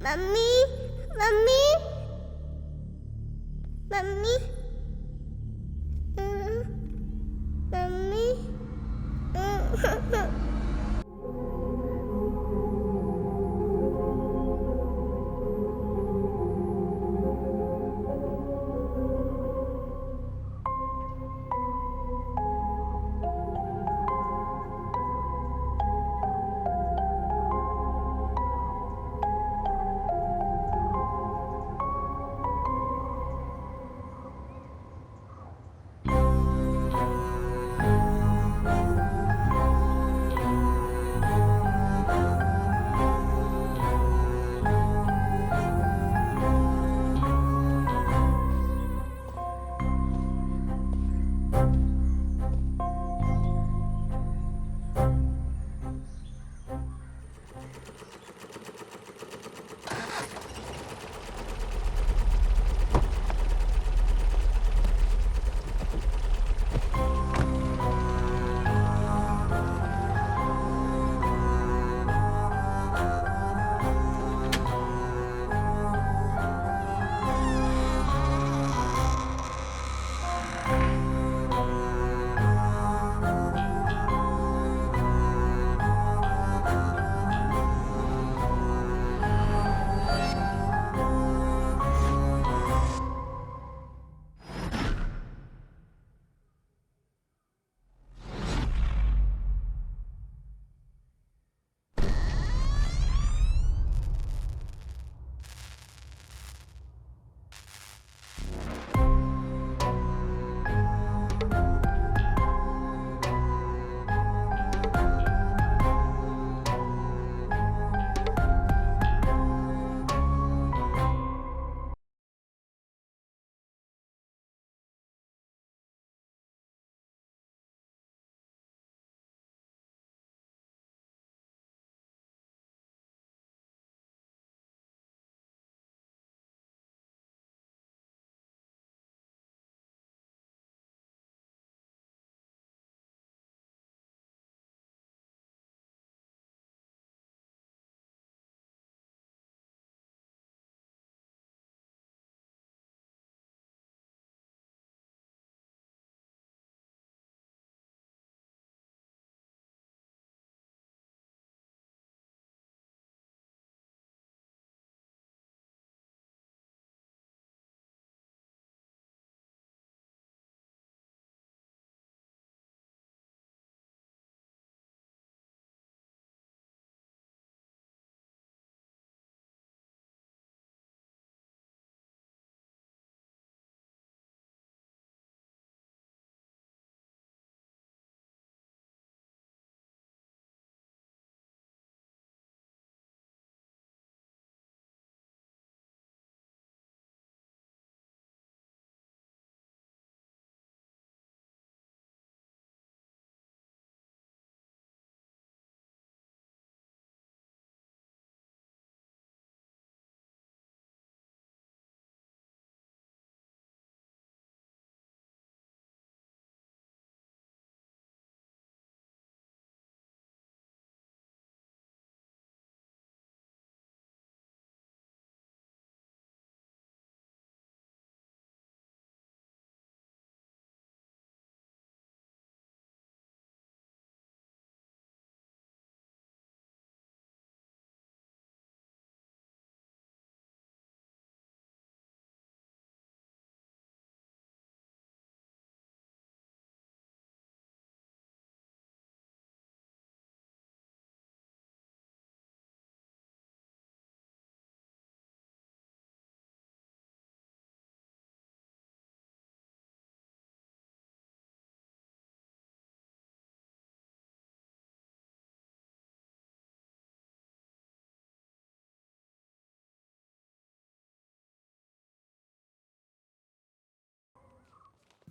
Mummy mummy mummy mummy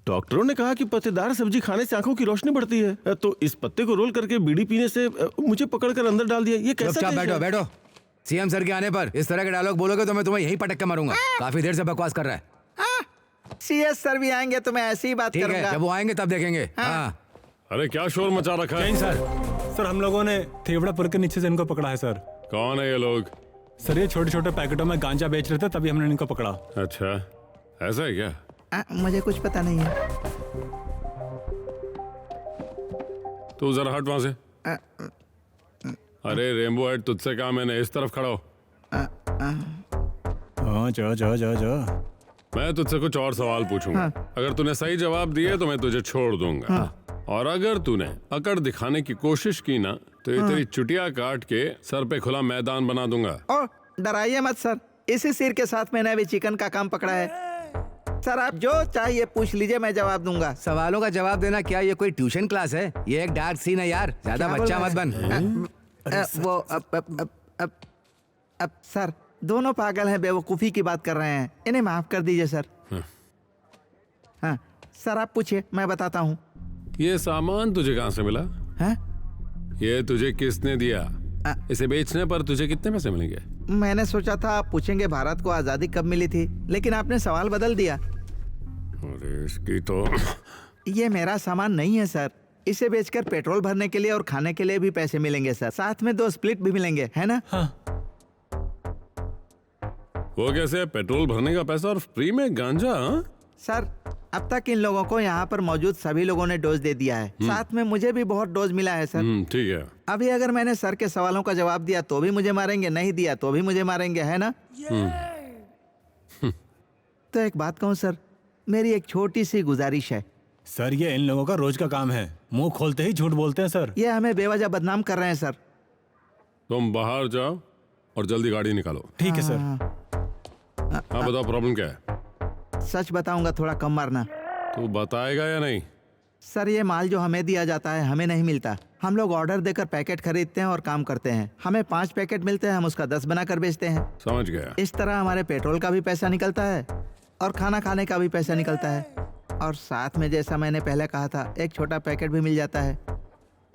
डॉक्टरों ने कहा कि पत्तेदार सब्जी खाने से आंखों की रोशनी बढ़ती है, तो इस पत्ते को रोल करके बीड़ी पीने से मुझे पकड़कर अंदर डाल दिया। ये कैसा चुपचाप देश बैठो है? बैठो। सीएम सर के आने पर इस तरह के डायलॉग बोलोगे तो मैं तुम्हें यहीं पटक के मारूंगा। काफी देर से बकवास कर रहा है। सीएस सर भी आएंगे तो मैं ऐसी ही बात ठीक है, करूंगा। जब वो आएंगे तब देखेंगे। हाँ। अरे क्या शोर मचा रखा है? नहीं सर हम लोगों ने थेवड़ापुर के नीचे से इनको पकड़ा है सर। कौन है ये लोग? सर ये छोटे छोटे पैकेटों में गांजा बेच रहे थे, तभी हमने इनको पकड़ा। अच्छा, ऐसा है क्या? मुझे कुछ पता नहीं है। तू जरा हट वहां से। अरे रेनबो हेड, तुझसे कहा मैंने, इस तरफ खड़ा हो। हाँ जा। मैं तुझसे कुछ और सवाल पूछूंगा। अगर तूने सही जवाब दिए तो मैं तुझे छोड़ दूंगा, और अगर तूने अकड़ दिखाने की कोशिश की ना तो ये तेरी चुटिया काट के सर पे खुला मैदान बना दूंगा। ओ डराइए मत सर, इसी सिर के साथ मैंने अभी चिकन का काम पकड़ा है। सर आप जो चाहिए पूछ लीजिए, मैं जवाब दूंगा। सवालों का जवाब देना क्या ये कोई ट्यूशन क्लास है? ये एक डार्क सीन है यार, ज्यादा क्या बच्चा बोल मत बन। वो अब सर दोनों पागल हैं, बेवकूफ़ी की बात कर रहे हैं, इन्हें माफ कर दीजिए सर। हाँ सर आप पूछिए, मैं बताता हूँ। ये सामान तुझे कहाँ से मिला? हाँ? ये तुझे किसने दिया? इसे बेचने पर तुझे कितने पैसे मिलेंगे? मैंने सोचा था आप पूछेंगे भारत को आज़ादी कब मिली थी, लेकिन आपने सवाल बदल दिया। अरे इसकी तो ये मेरा सामान नहीं है सर, इसे बेचकर पेट्रोल भरने के लिए और खाने के लिए भी पैसे मिलेंगे सर, साथ में 2 स्प्लिट भी मिलेंगे, है ना? हाँ। वो कैसे? पेट्रोल भरने का पैसा और फ्री में गांजा? हाँ? सर अब तक इन लोगों को यहाँ पर मौजूद सभी लोगों ने डोज दे दिया है, साथ में मुझे भी बहुत डोज मिला है सर। ठीक है। अभी अगर मैंने सर के सवालों का जवाब दिया तो भी मुझे मारेंगे, नहीं दिया तो भी मुझे मारेंगे, है ना? तो एक बात कहूँ सर, मेरी एक छोटी सी गुजारिश है। सर ये इन लोगों का रोज का काम है, मुंह खोलते ही झूठ बोलते हैं सर। ये हमें बेवजह बदनाम कर रहे हैं सर। तुम बाहर जाओ और जल्दी गाड़ी निकालो। ठीक है सर। हाँ बताओ, प्रॉब्लम क्या है? सच बताऊंगा, थोड़ा कम मारना। तू बताएगा या नहीं? सर ये माल जो हमें दिया जाता है हमें नहीं मिलता, हम लोग ऑर्डर देकर पैकेट खरीदते हैं और काम करते हैं। हमें 5 पैकेट मिलते हैं, हम उसका 10 बनाकर बेचते हैं। समझ गया। इस तरह हमारे पेट्रोल का भी पैसा निकलता है और खाना खाने का भी पैसा निकलता है, और साथ में जैसा मैंने पहले कहा था, एक छोटा पैकेट भी मिल जाता है।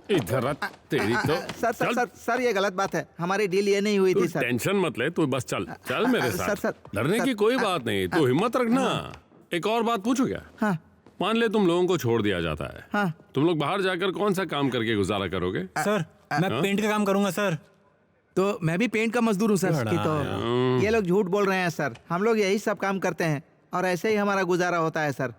इधर तेरी तो सर सर सर सर ये गलत बात है, हमारी डील ये नहीं हुई तू थी सर। टेंशन मत ले, तू बस चल चल मेरे साथ। सर, डरने सर, की कोई बात नहीं, तू हिम्मत रखना। एक और बात पूछू क्या? हाँ मान ले तुम लोगों को छोड़ दिया जाता है, हाँ। तुम लोग बाहर जाकर कौन सा काम करके गुजारा करोगे? सर मैं पेंट का काम करूंगा सर। तो मैं भी पेंट का मजदूर हूँ सर। कि तो ये लोग झूठ बोल रहे हैं सर, हम लोग यही सब काम करते हैं और ऐसे ही हमारा गुजारा होता है सर।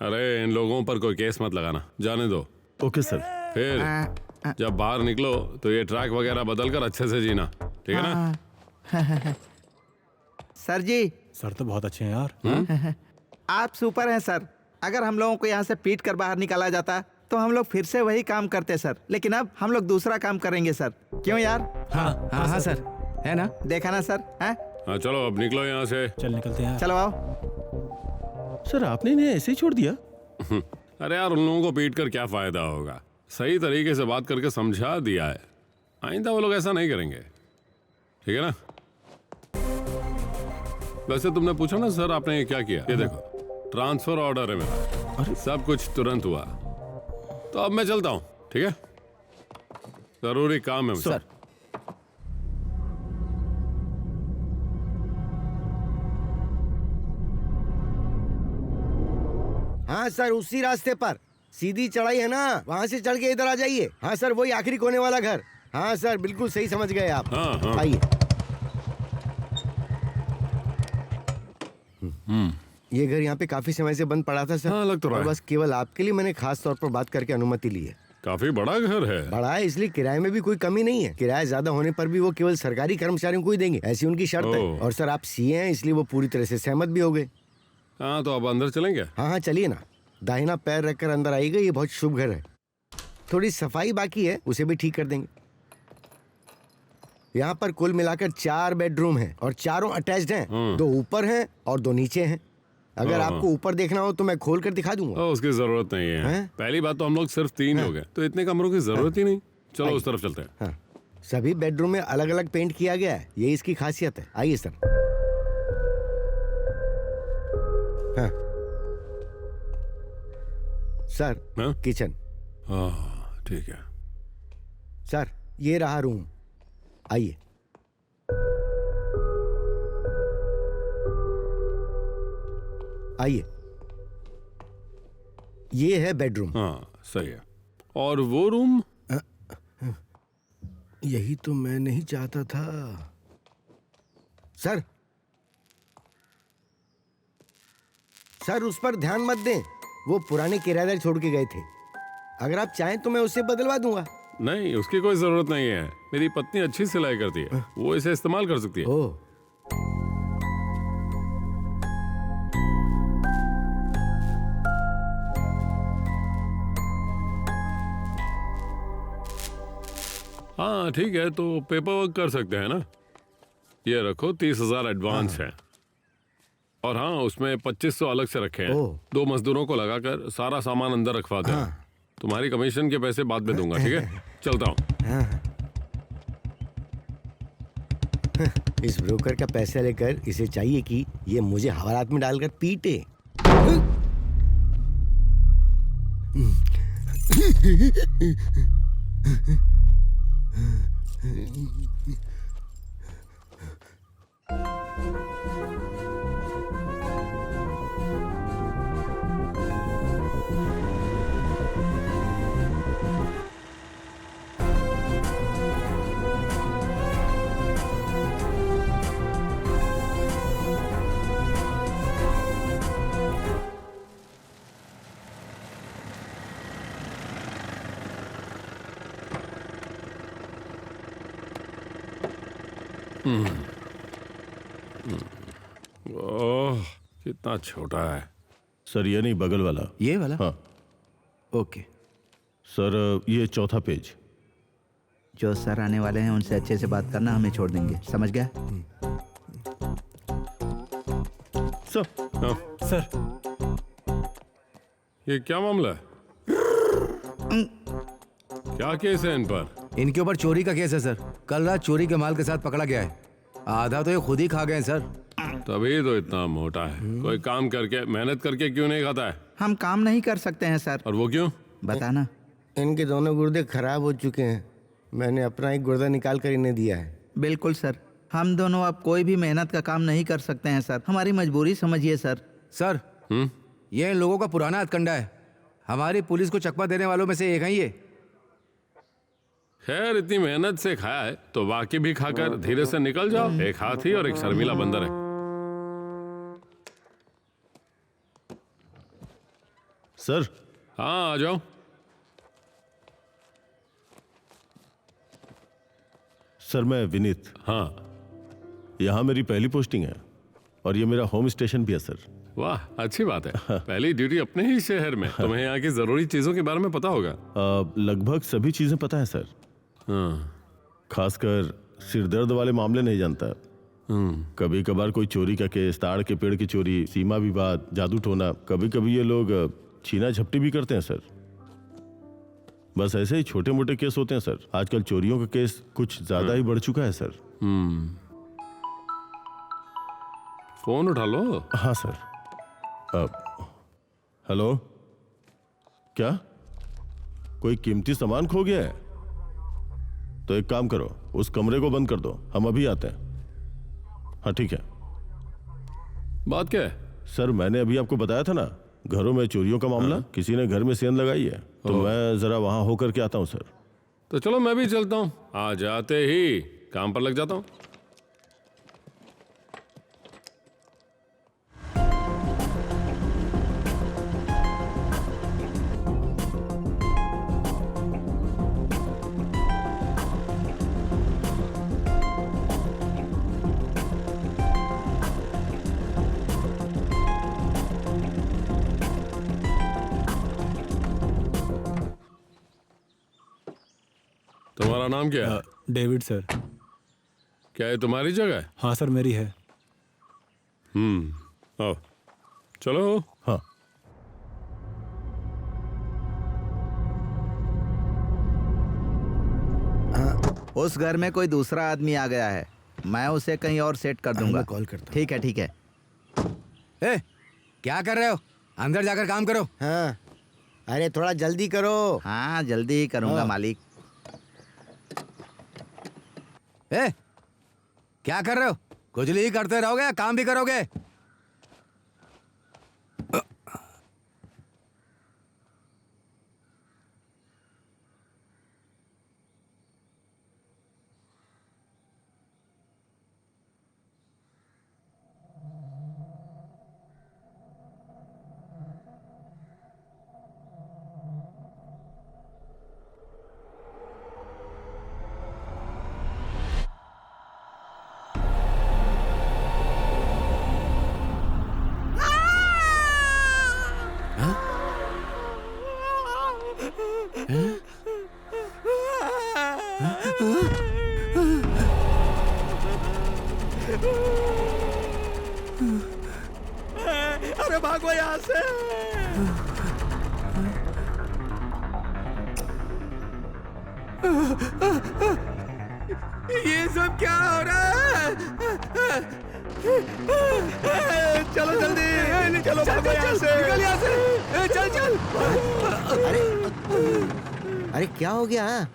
अरे इन लोगों पर कोई केस मत लगाना, जाने दो। Okay sir. फिर जब बाहर निकलो तो ये ट्रैक वगैरह बदल कर अच्छे से जीना, ठीक है ना? सर जी सर तो बहुत अच्छे हैं यार। आप सुपर हैं सर। अगर हम लोगों को यहाँ से पीट कर बाहर निकाला जाता तो हम लोग फिर से वही काम करते सर, लेकिन अब हम लोग दूसरा काम करेंगे सर। क्यों यार? हाँ हाँ हाँ सर, है ना? देखा ना सर? हैं? हाँ चलो अब निकलो यहाँ से। चल निकलते हैं। चलो आओ। सर आपने इन्हें ऐसे ही छोड़ दिया? अरे यार उन लोगों को पीट कर क्या फायदा होगा, सही तरीके से बात करके समझा दिया है, आइंदा वो लोग ऐसा नहीं करेंगे, ठीक है ना? वैसे तुमने पूछा ना सर आपने ये क्या किया, ये देखो ट्रांसफर ऑर्डर है मेरा। अरे सब कुछ तुरंत हुआ, तो अब मैं चलता हूँ, ठीक है? जरूरी काम है मुझे। सर हाँ सर, उसी रास्ते पर सीधी चढ़ाई है ना, वहाँ से चढ़ के इधर आ जाइए। हाँ सर, वही आखिरी कोने वाला घर। हाँ सर, बिल्कुल सही समझ गए आप। हाँ, हाँ। आइए। ये घर यहाँ पे काफी समय से बंद पड़ा था सर। हाँ, लग तो रहा और है। बस केवल आपके लिए मैंने खास तौर पर बात करके अनुमति ली है। काफी बड़ा घर है। बड़ा है इसलिए किराए में भी कोई कमी नहीं है। किराया ज्यादा होने पर भी वो केवल सरकारी कर्मचारियों को ही देंगे, ऐसी उनकी शर्त है। ओह। और सर आप सीए हैं इसलिए वो पूरी तरह से सहमत भी हो गए। हाँ तो अब अंदर चलेंगे। हाँ हाँ चलिए ना, दाहिना पैर रखकर अंदर आइएगा, ये बहुत शुभ घर है। थोड़ी सफाई बाकी है, उसे भी ठीक कर देंगे। यहाँ पर कुल मिलाकर 4 बेडरूम हैं और चारों अटैच्ड हैं। 2 ऊपर हैं और 2 नीचे हैं। अगर हाँ, आपको ऊपर देखना हो तो मैं खोल कर दिखा दूंगा। उसकी जरूरत नहीं है, हैं? पहली बात तो हम लोग सिर्फ 3 लोग हैं, तो इतने कमरों की जरूरत ही नहीं। चलो उस तरफ चलते हैं। हाँ, सभी बेडरूम में अलग अलग पेंट किया गया है, ये इसकी खासियत है। आइए सर। हाँ सर हाँ? किचन। हाँ ठीक है। सर ये रहा रूम, आइए। आइए, ये है बेडरूम। हाँ सही है। और वो रूम? यही तो मैं नहीं चाहता था सर। सर उस पर ध्यान मत दें, वो पुराने किराएदार छोड़ के गए थे। अगर आप चाहें तो मैं उससे बदलवा दूंगा। नहीं, उसकी कोई जरूरत नहीं है। मेरी पत्नी अच्छी सिलाई करती है, वो इसे इस्तेमाल कर सकती है। ओह, हाँ ठीक है, तो पेपर वर्क कर सकते हैं ना। ये रखो, 30,000 एडवांस है। और हाँ, उसमें 2500 अलग से रखे हैं। ओह। 2 मजदूरों को लगाकर सारा सामान अंदर रखवा दे। तुम्हारी कमीशन के पैसे बाद में दूंगा, ठीक है? चलता हूँ। इस ब्रोकर का पैसा लेकर इसे चाहिए कि ये मुझे हवालात में डालकर पीटे। ओह, कितना छोटा है। सर ये नहीं, बगल वाला। ये वाला? हाँ ओके। सर, ये चौथा पेज। जो सर आने वाले हैं उनसे अच्छे से बात करना, हमें छोड़ देंगे, समझ गया? सर हाँ, सर ये क्या मामला है? क्या केस है इन पर? इनके ऊपर चोरी का केस है सर। कल रात चोरी के माल के साथ पकड़ा गया है। आधा तो ये खुद ही खा गए हैं सर। तभी तो इतना मोटा है। कोई काम करके, मेहनत करके क्यों नहीं खाता है? हम काम नहीं कर सकते हैं सर। और वो क्यों? बताना। इनके दोनों गुर्दे खराब हो चुके हैं। मैंने अपना एक गुर्दा निकाल कर इन्हें दिया है। बिल्कुल सर, हम दोनों अब कोई भी मेहनत का काम नहीं कर सकते हैं सर। हमारी मजबूरी समझिए सर। सर ये इन लोगों का पुराना हथकंडा है। हमारी पुलिस को चकमा देने वालों में से एक है ये। खैर, इतनी मेहनत से खाया है तो बाकी भी खाकर धीरे से निकल जाओ। एक हाथी और एक शर्मीला बंदर है। सर, हाँ आ जाओ। सर मैं विनीत। हाँ, यहाँ मेरी पहली पोस्टिंग है और ये मेरा होम स्टेशन भी है सर। वाह, अच्छी बात है। पहली ड्यूटी अपने ही शहर में। तुम्हें यहाँ की जरूरी चीजों के बारे में पता होगा। लगभग सभी चीजें पता है सर। हाँ। खासकर सिरदर्द वाले मामले नहीं जानता। कभी कभार कोई चोरी का केस, ताड़ के पेड़ की चोरी, सीमा विवाद, जादू टोना, कभी कभी ये लोग छीना झपटी भी करते हैं सर। बस ऐसे ही छोटे मोटे केस होते हैं सर। आजकल चोरियों का केस कुछ ज्यादा ही बढ़ चुका है सर। फोन उठा लो। हाँ सर। हेलो, क्या कोई कीमती सामान खो गया है? तो एक काम करो, उस कमरे को बंद कर दो, हम अभी आते हैं। हाँ ठीक है। बात क्या है? सर मैंने अभी आपको बताया था ना, घरों में चोरियों का मामला। किसी ने घर में सेंध लगाई है, तो मैं जरा वहां होकर के आता हूँ सर। तो चलो मैं भी चलता हूँ। आ जाते ही काम पर लग जाता हूँ। तुम्हारा नाम क्या है? David sir. क्या है तुम्हारी जगह है? हाँ सर, मेरी है। आओ चलो। हाँ उस घर में कोई दूसरा आदमी आ गया है, मैं उसे कहीं और सेट कर दूंगा। मैं कॉल करता हूँ। ठीक है ठीक है। ए, क्या कर रहे हो? अंदर जाकर काम करो। हाँ, अरे थोड़ा जल्दी करो। हाँ जल्दी ही करूंगा हाँ। मालिक। ए, क्या कर रहे हो? खुजली ही करते रहोगे या काम भी करोगे? अरे भागो यहाँ से। ये सब क्या हो रहा है? चलो जल्दी, चलो भागो यहाँ से। निकल यहाँ से। चल चल। अरे अरे क्या हो गया?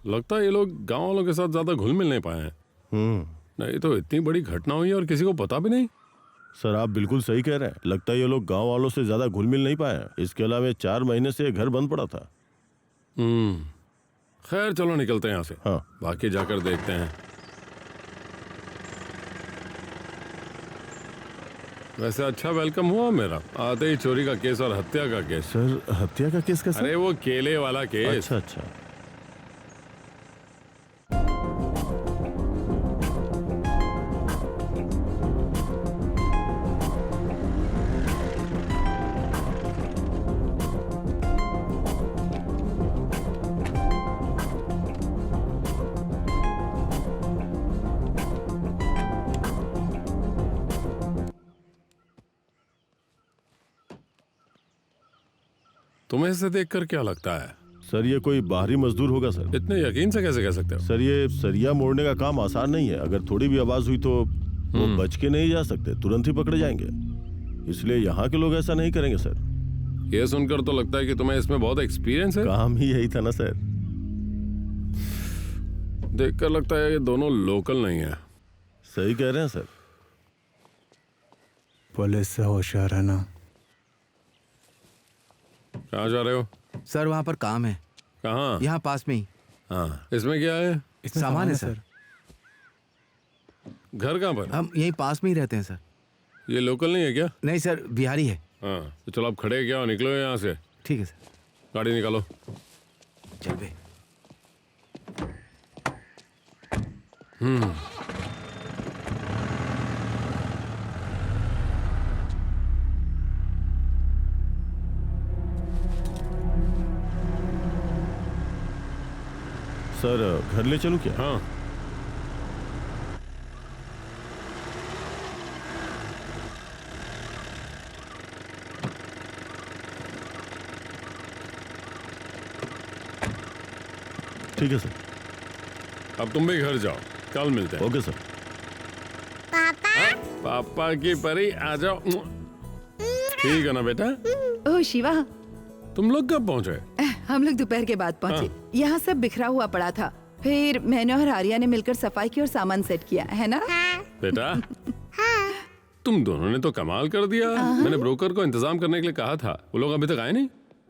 लगता है ये लोग गांव वालों के साथ ज्यादा घुल मिल नहीं पाए हैं। नहीं तो इतनी बड़ी घटना हुई और किसी को पता भी नहीं। सर आप बिल्कुल सही कह रहे हैं, लगता है ये लोग गांव वालों से ज्यादा घुल मिल नहीं पाए हैं। इसके अलावा 4 महीने से ये घर बंद पड़ा था। खैर चलो निकलते हैं यहाँ से। हाँ। बाकी जाकर देखते हैं। वैसे अच्छा वेलकम हुआ मेरा, आते ही चोरी का केस और हत्या का केस। सर हत्या का केस कैसा? अरे वो केले वाला केस। अच्छा अच्छा। तुम्हें इसे देखकर क्या लगता है? सर ये कोई बाहरी मजदूर होगा सर। इतने यकीन से कैसे कह सकते हो? सर ये सरिया मोड़ने का काम आसान नहीं है। अगर थोड़ी भी आवाज हुई तो वो बच के नहीं जा सकते, तुरंत ही पकड़े जाएंगे। इसलिए यहाँ के लोग ऐसा नहीं करेंगे सर। ये सुनकर तो लगता है कि तुम्हें इसमें बहुत एक्सपीरियंस है। काम ही यही था ना सर। देखकर लगता है ये दोनों लोकल नहीं है। सही कह रहे हैं सर। पुलिस से होशियार रहना। कहाँ जा रहे हो? सर वहाँ पर काम है। कहाँ? यहाँ पास में ही। हाँ, इसमें क्या है? इसमें सामान है सर। घर कहाँ पर? हम यहीं पास में ही रहते हैं सर। ये लोकल नहीं है क्या? नहीं सर, बिहारी है। हाँ तो चलो आप खड़े क्या हो, निकलो यहाँ से। ठीक है सर, गाड़ी निकालो। चल बे। सर घर ले चलूं क्या? हाँ ठीक है सर। अब तुम भी घर जाओ, कल मिलते हैं। Okay sir. पापा पापा की परी आ जाओ। ठीक है ना बेटा? ओह शिवा, तुम लोग कब पहुंचे? हम लोग दोपहर के बाद पहुंचे। यहाँ सब बिखरा हुआ पड़ा था, फिर मैंने और आर्या ने मिलकर सफाई की और सामान सेट किया, है ना? बेटा तुम दोनों ने तो कमाल कर दिया। मैंने ब्रोकर को इंतजाम करने के लिए कहा था, वो लोग अभी तक आए नहीं।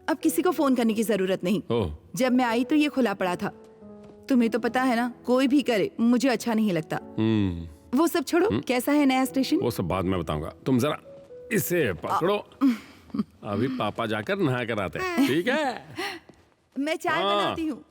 अब किसी को फोन करने की जरूरत नहीं। ओह जब मैं आई तो ये खुला पड़ा था। तुम्हें तो पता है ना, कोई भी करे मुझे अच्छा नहीं लगता। वो सब छोड़ो, कैसा है नया स्टेशन? वो सब बाद में बताऊंगा, तुम जरा इसे पकड़ो। अभी पापा जाकर नहा कर आते हैं, ठीक है? मैं चाय हाँ। बनाती हूँ।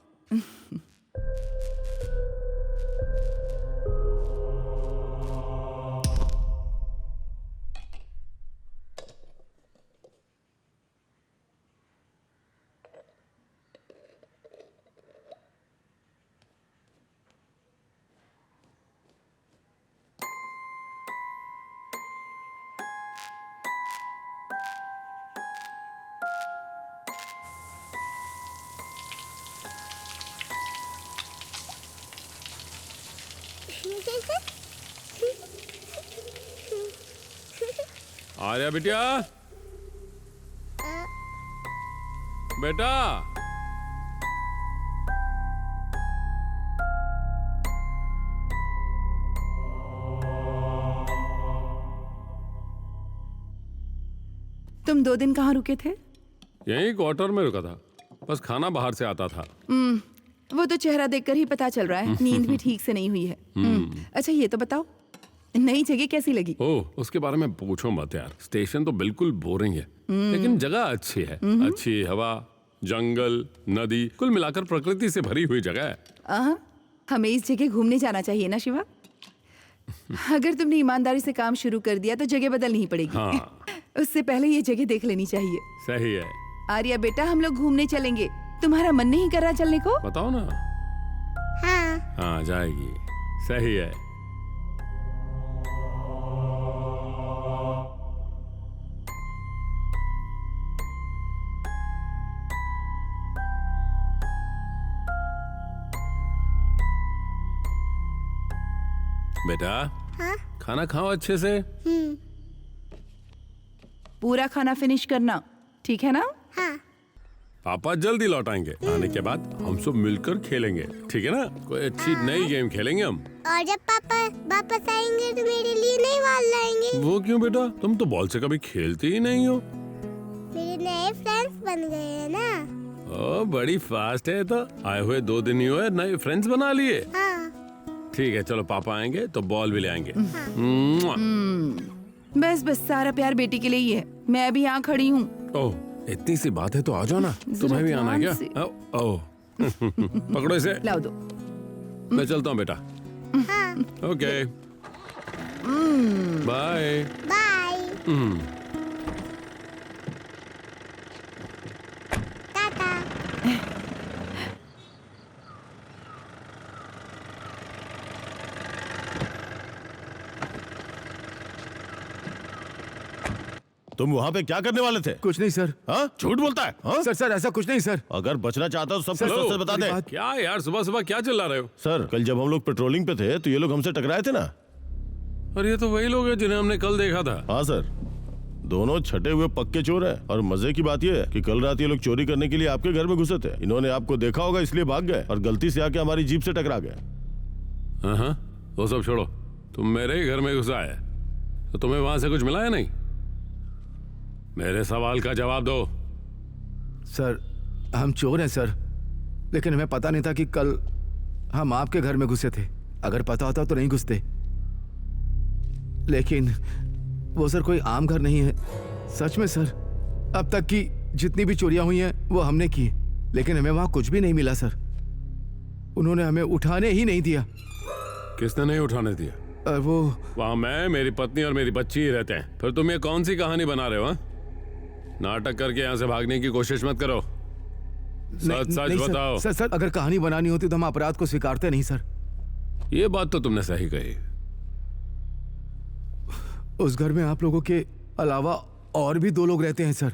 आर्या बिटिया, बेटा तुम 2 दिन कहाँ रुके थे? यहीं क्वार्टर में रुका था, बस खाना बाहर से आता था। वो तो चेहरा देखकर ही पता चल रहा है, नींद भी ठीक से नहीं हुई है। अच्छा ये तो बताओ, नई जगह कैसी लगी? ओह, उसके बारे में पूछो मत यार। स्टेशन तो बिल्कुल बोरिंग है, लेकिन जगह अच्छी है। अच्छी हवा, जंगल, नदी, कुल मिलाकर प्रकृति से भरी हुई जगह है। हमें इस जगह घूमने जाना चाहिए ना शिवा। अगर तुमने ईमानदारी से काम शुरू कर दिया तो जगह बदलनी ही पड़ेगी। हाँ। उससे पहले ये जगह देख लेनी चाहिए। सही है। आर्या बेटा, हम लोग घूमने चलेंगे, तुम्हारा मन नहीं कर रहा चलने को? बताओ ना। हाँ जाएगी। सही है। बेटा, खाना खाओ अच्छे से। पूरा खाना फिनिश करना, ठीक है ना? पापा जल्दी लौट आएंगे। आने के बाद हम सब मिलकर खेलेंगे, ठीक है ना? कोई अच्छी नई गेम खेलेंगे हम। और जब पापा वापस आएंगे तो मेरे लिए नई बॉल लाएंगे। वो क्यों बेटा? तुम तो बॉल से कभी खेलती ही नहीं हो। मेरे नए फ्रेंड्स बन गए हैं ना। ओ, बड़ी फास्ट है। तो आए हुए 2 दिन ही हुए, नए फ्रेंड्स बना लिए। ठीक है, चलो पापा आएंगे तो बॉल भी ले आएंगे। बस बस, सारा प्यार बेटी के लिए ही है। मैं अभी यहाँ खड़ी हूँ। ओह, इतनी सी बात है तो आ जाओ ना। तुम्हें भी आना है क्या? ओह, पकड़ो इसे। लाओ दो। मैं चलता हूँ बेटा। Okay, bye bye tata. तुम वहाँ पे क्या करने वाले थे? कुछ नहीं सर। हाँ, झूठ बोलता है। हाँ? सर ऐसा कुछ नहीं सर। अगर बचना चाहता हो तो सब कुछ हेलो, सच बता दे। क्या यार, सुबह सुबह क्या चिल्ला रहे हो? सर, कल जब हम लोग पेट्रोलिंग पे थे तो ये लोग हमसे टकराए थे ना। और ये तो वही लोग हैं जिन्हें हमने कल देखा था। हाँ सर, दोनों छठे हुए पक्के चोर हैं। और मजे की बात यह है कि कल रात ये लोग चोरी करने के लिए आपके घर में घुसे थे। इन्होंने आपको देखा होगा इसलिए भाग गए और गलती से आके हमारी जीप से टकरा गए। हाँ, वो सब छोड़ो। तुम मेरे ही घर में घुसा है तो तुम्हें वहां से कुछ मिला है नहीं? मेरे सवाल का जवाब दो। सर, हम चोर हैं सर, लेकिन हमें पता नहीं था कि कल हम आपके घर में घुसे थे। अगर पता होता तो नहीं घुसते। लेकिन वो सर कोई आम घर नहीं है। सच में सर, अब तक की जितनी भी चोरियां हुई हैं वो हमने की, लेकिन हमें वहां कुछ भी नहीं मिला सर। उन्होंने हमें उठाने ही नहीं दिया। किसने नहीं उठाने दिया? वो वहां मैं, मेरी पत्नी और मेरी बच्ची ही रहते हैं। फिर तुम ये कौन सी कहानी बना रहे हो? हाँ? नाटक करके यहाँ से भागने की कोशिश मत करो। सच सच नहीं बताओ। सर, सर अगर कहानी बनानी होती तो हम अपराध को स्वीकारते नहीं सर। ये बात तो तुमने सही कही। उस घर में आप लोगों के अलावा और भी 2 लोग रहते हैं सर।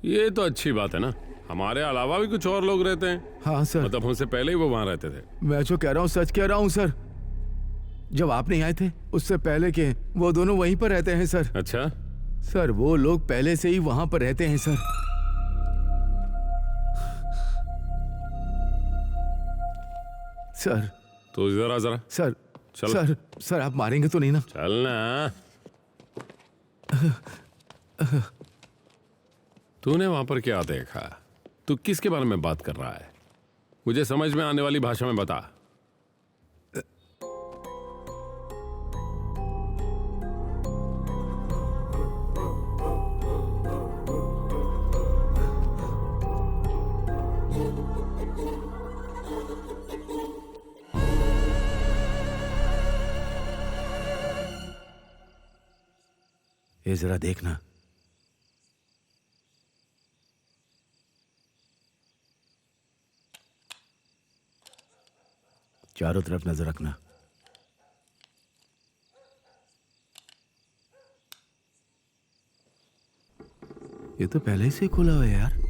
ये तो अच्छी बात है ना, हमारे अलावा भी कुछ और लोग रहते हैं। हाँ सर। मतलब हमसे पहले ही वो वहां रहते थे। मैं जो कह रहा हूँ सच कह रहा हूँ सर। जब आप नहीं आए थे उससे पहले के वो दोनों वहीं पर रहते हैं सर। अच्छा, सर वो लोग पहले से ही वहां पर रहते हैं सर। सर तो जरा जरा सर चलो। सर सर आप मारेंगे तो नहीं ना? चलना। तूने वहां पर क्या देखा? तू किसके बारे में बात कर रहा है? मुझे समझ में आने वाली भाषा में बता। ये जरा देखना। चारों तरफ नजर रखना। ये तो पहले से खुला हुआ है यार।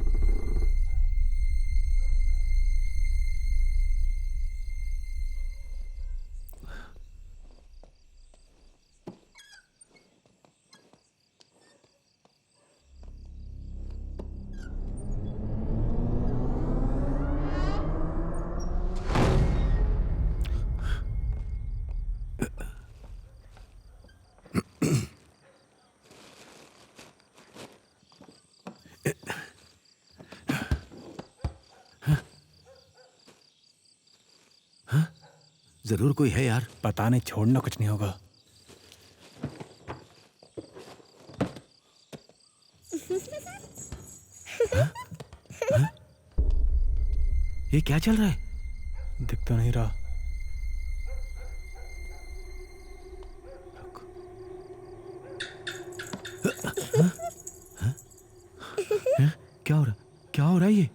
जरूर कोई है यार। पता नहीं, छोड़ना कुछ नहीं होगा। ये क्या चल रहा है? दिख तो नहीं रहा। क्या हो रहा? क्या हो रहा है ये?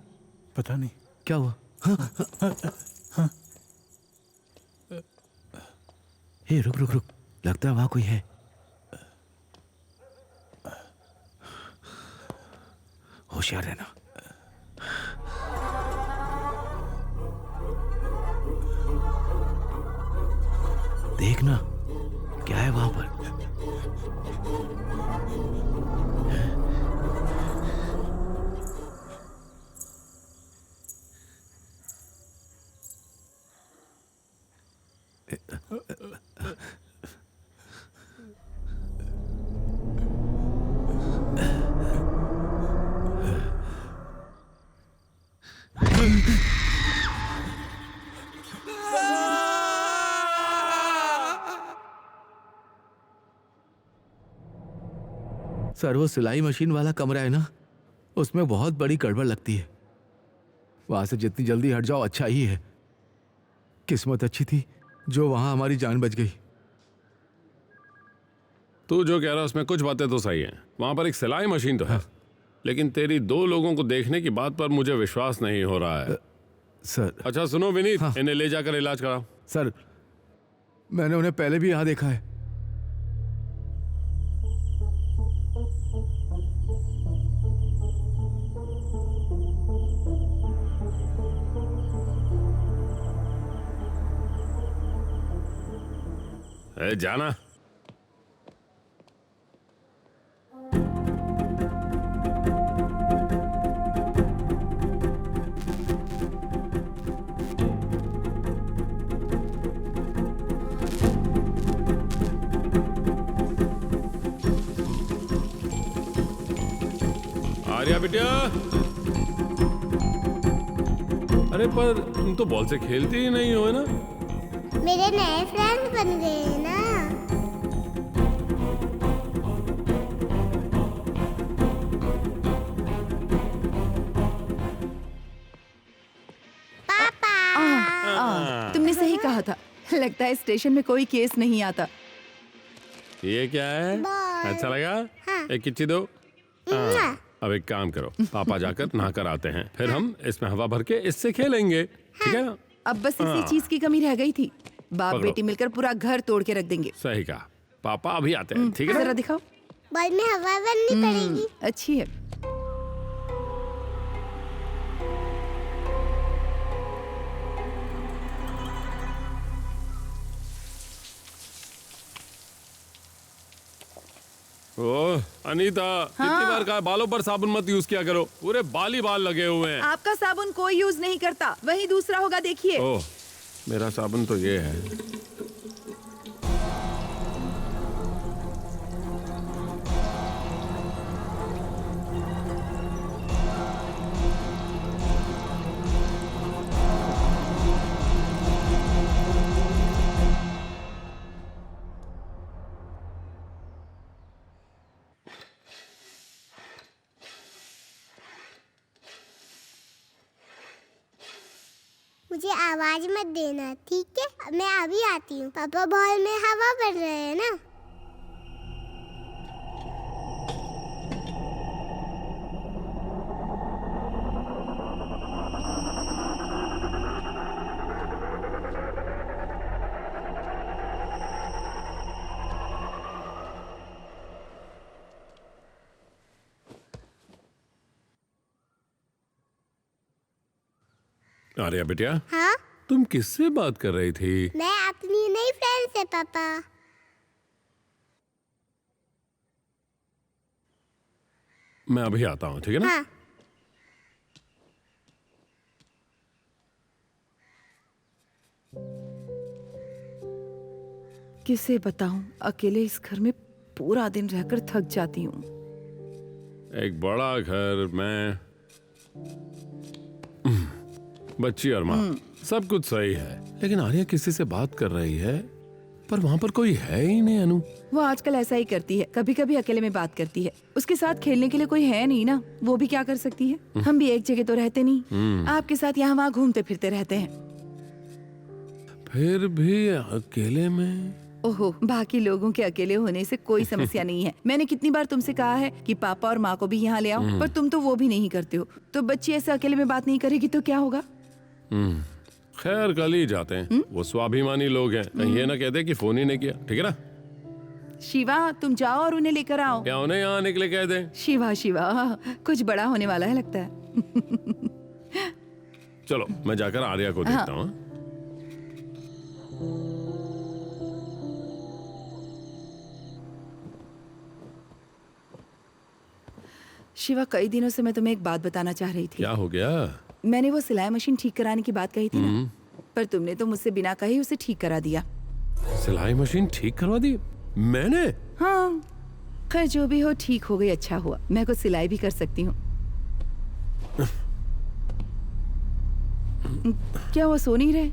पता नहीं क्या हुआ? हे रुक रुक रुक, लगता है वहां कोई है। होशियार रहना। देखना क्या है वहां पर। सर वो सिलाई मशीन वाला कमरा है ना, उसमें बहुत बड़ी गड़बड़ लगती है। वहां से जितनी जल्दी हट जाओ अच्छा ही है। किस्मत अच्छी थी जो वहां हमारी जान बच गई। तू जो कह रहा है उसमें कुछ बातें तो सही हैं। वहां पर एक सिलाई मशीन तो है, लेकिन तेरी 2 लोगों को देखने की बात पर मुझे विश्वास नहीं हो रहा है। सर अच्छा सुनो विनीत, इन्हें ले जाकर इलाज कराओ। सर मैंने उन्हें पहले भी यहां देखा है। जाना। आर्या बिटिया, अरे पर तुम तो बॉल से खेलती ही नहीं हो ना। मेरे नए फ्रेंड्स बन गए हैं ना। तुमने सही कहा था। लगता है स्टेशन में कोई केस नहीं आता। ये क्या है? बॉल। अच्छा लगा? हाँ। एक किच्ची दो। हाँ। अब एक काम करो, पापा जाकर नहा कर आते हैं, फिर हम इसमें हवा भर के इससे खेलेंगे, ठीक है ना? अब बस इसी चीज की कमी रह गई थी। बाप पकड़ो। बेटी मिलकर पूरा घर तोड़ के रख देंगे। सही कहा। पापा अभी आते हैं, ठीक है जरा ना? दिखाओ। बॉल में हवा भरनी पड़ेगी। अच्छी है। ओह अनीता, कितनी बार कहा बालों पर साबुन मत यूज किया करो, पूरे बाल ही बाल लगे हुए हैं। आपका साबुन कोई यूज नहीं करता, वही दूसरा होगा, देखिए। ओह मेरा साबुन तो ये है। मुझे आवाज मत देना, ठीक है? मैं अभी आती हूँ। पापा बॉल में हवा भर रहे हैं ना। आर्या बेटिया, हाँ, तुम किससे बात कर रही थी? मैं अपनी नई फ्रेंड से पापा। मैं अभी आता हूँ, ठीक है ना? हाँ, किसे बताऊं, अकेले इस घर में पूरा दिन रहकर थक जाती हूँ। एक बड़ा घर, मैं, बच्ची और माँ, सब कुछ सही है, लेकिन आर्या किसी से बात कर रही है, पर वहाँ पर कोई है ही नहीं। अनु, वो आजकल ऐसा ही करती है, कभी कभी अकेले में बात करती है। उसके साथ खेलने के लिए कोई है नहीं ना, वो भी क्या कर सकती है। हम भी एक जगह तो रहते नहीं, आपके साथ यहाँ वहाँ घूमते फिरते रहते हैं। फिर भी अकेले में? ओहो, बाकी लोगों के अकेले होने से कोई समस्या नहीं है। मैंने कितनी बार तुमसे कहा है कि पापा और माँ को भी यहाँ ले आओ, पर तुम तो वो भी नहीं करते हो। तो बच्ची ऐसे अकेले में बात नहीं करेगी तो क्या होगा? खैर, कल ही जाते हैं। वो स्वाभिमानी लोग हैं, कहीं ये ना कहते कि फोन ही नहीं किया, ठीक है ना? शिवा, तुम जाओ और उन्हें लेकर आओ। क्या उन्हें यहाँ आने के लिए कह दें? शिवा शिवा, कुछ बड़ा होने वाला है लगता है। चलो, मैं जाकर आर्या को देखता हूँ। शिवा, कई दिनों से मैं तुम्हें एक बात बताना चाह रही थी। क्या हो गया? मैंने वो सिलाई मशीन ठीक कराने की बात कही थी ना, पर तुमने तो मुझसे बिना कहे ही उसे ठीक करा दिया। सिलाई मशीन ठीक करवा दी मैंने? हाँ, खैर जो भी हो, ठीक हो गई, अच्छा हुआ। मैं कुछ सिलाई भी कर सकती हूँ। क्या वो सो नहीं रहे?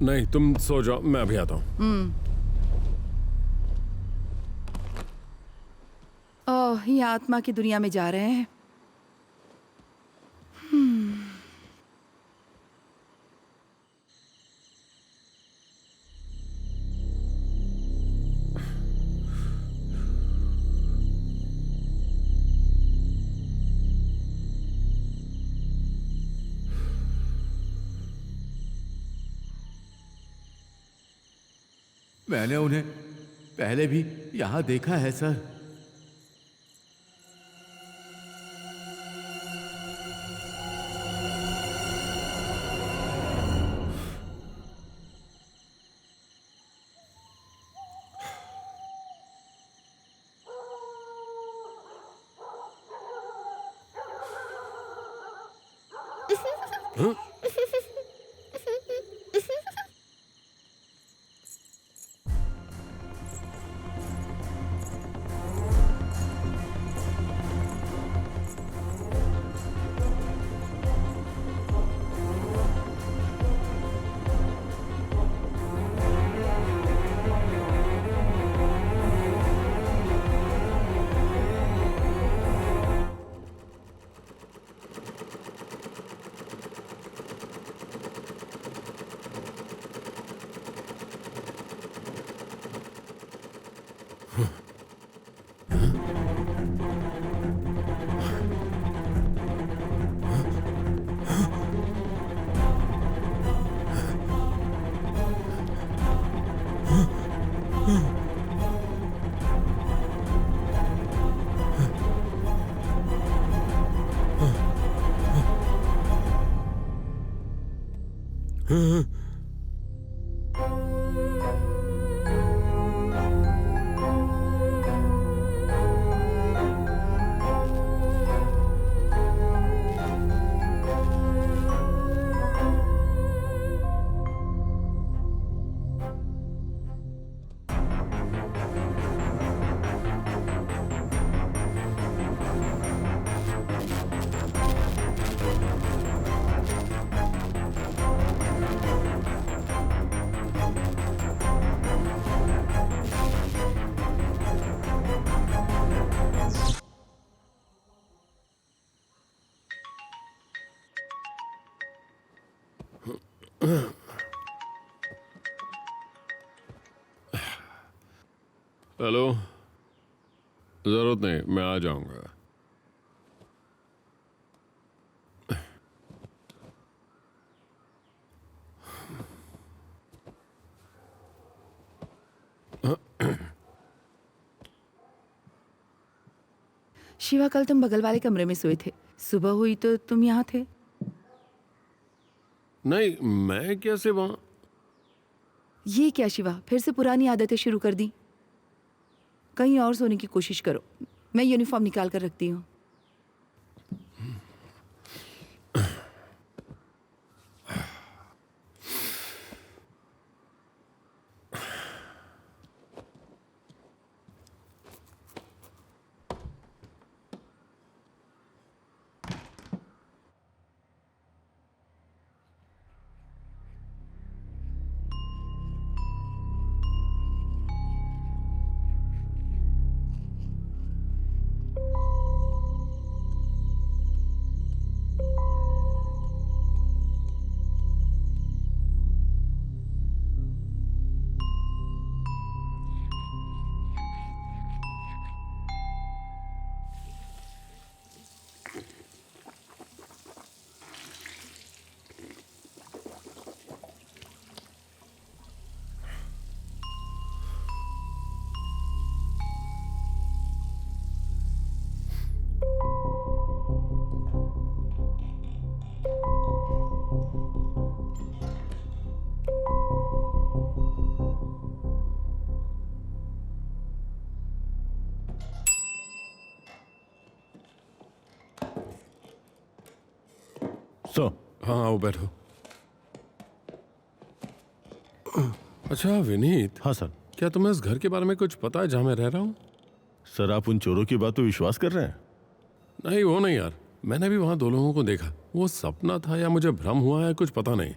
नहीं, तुम सो जाओ, मैं अभी आता हूँ। ओह, ये आत्मा की दुनिया में जा रहे हैं। मैंने उन्हें पहले भी यहाँ देखा है सर। हेलो, जरूरत नहीं, मैं आ जाऊंगा। शिवा, कल तुम बगल वाले कमरे में सोए थे, सुबह हुई तो तुम यहाँ थे। नहीं, मैं कैसे वहां? ये क्या शिवा, फिर से पुरानी आदतें शुरू कर दी? कहीं और सोने की कोशिश करो, मैं यूनिफॉर्म निकाल कर रखती हूँ। सो हाँ आओ बैठो। अच्छा विनीत, हाँ सर। क्या तुम्हें इस घर के बारे में कुछ पता है जहाँ मैं रह रहा हूँ? सर आप उन चोरों की बात पे विश्वास कर रहे हैं? नहीं वो नहीं यार, मैंने भी वहाँ 2 लोगों को देखा। वो सपना था या मुझे भ्रम हुआ है, कुछ पता नहीं।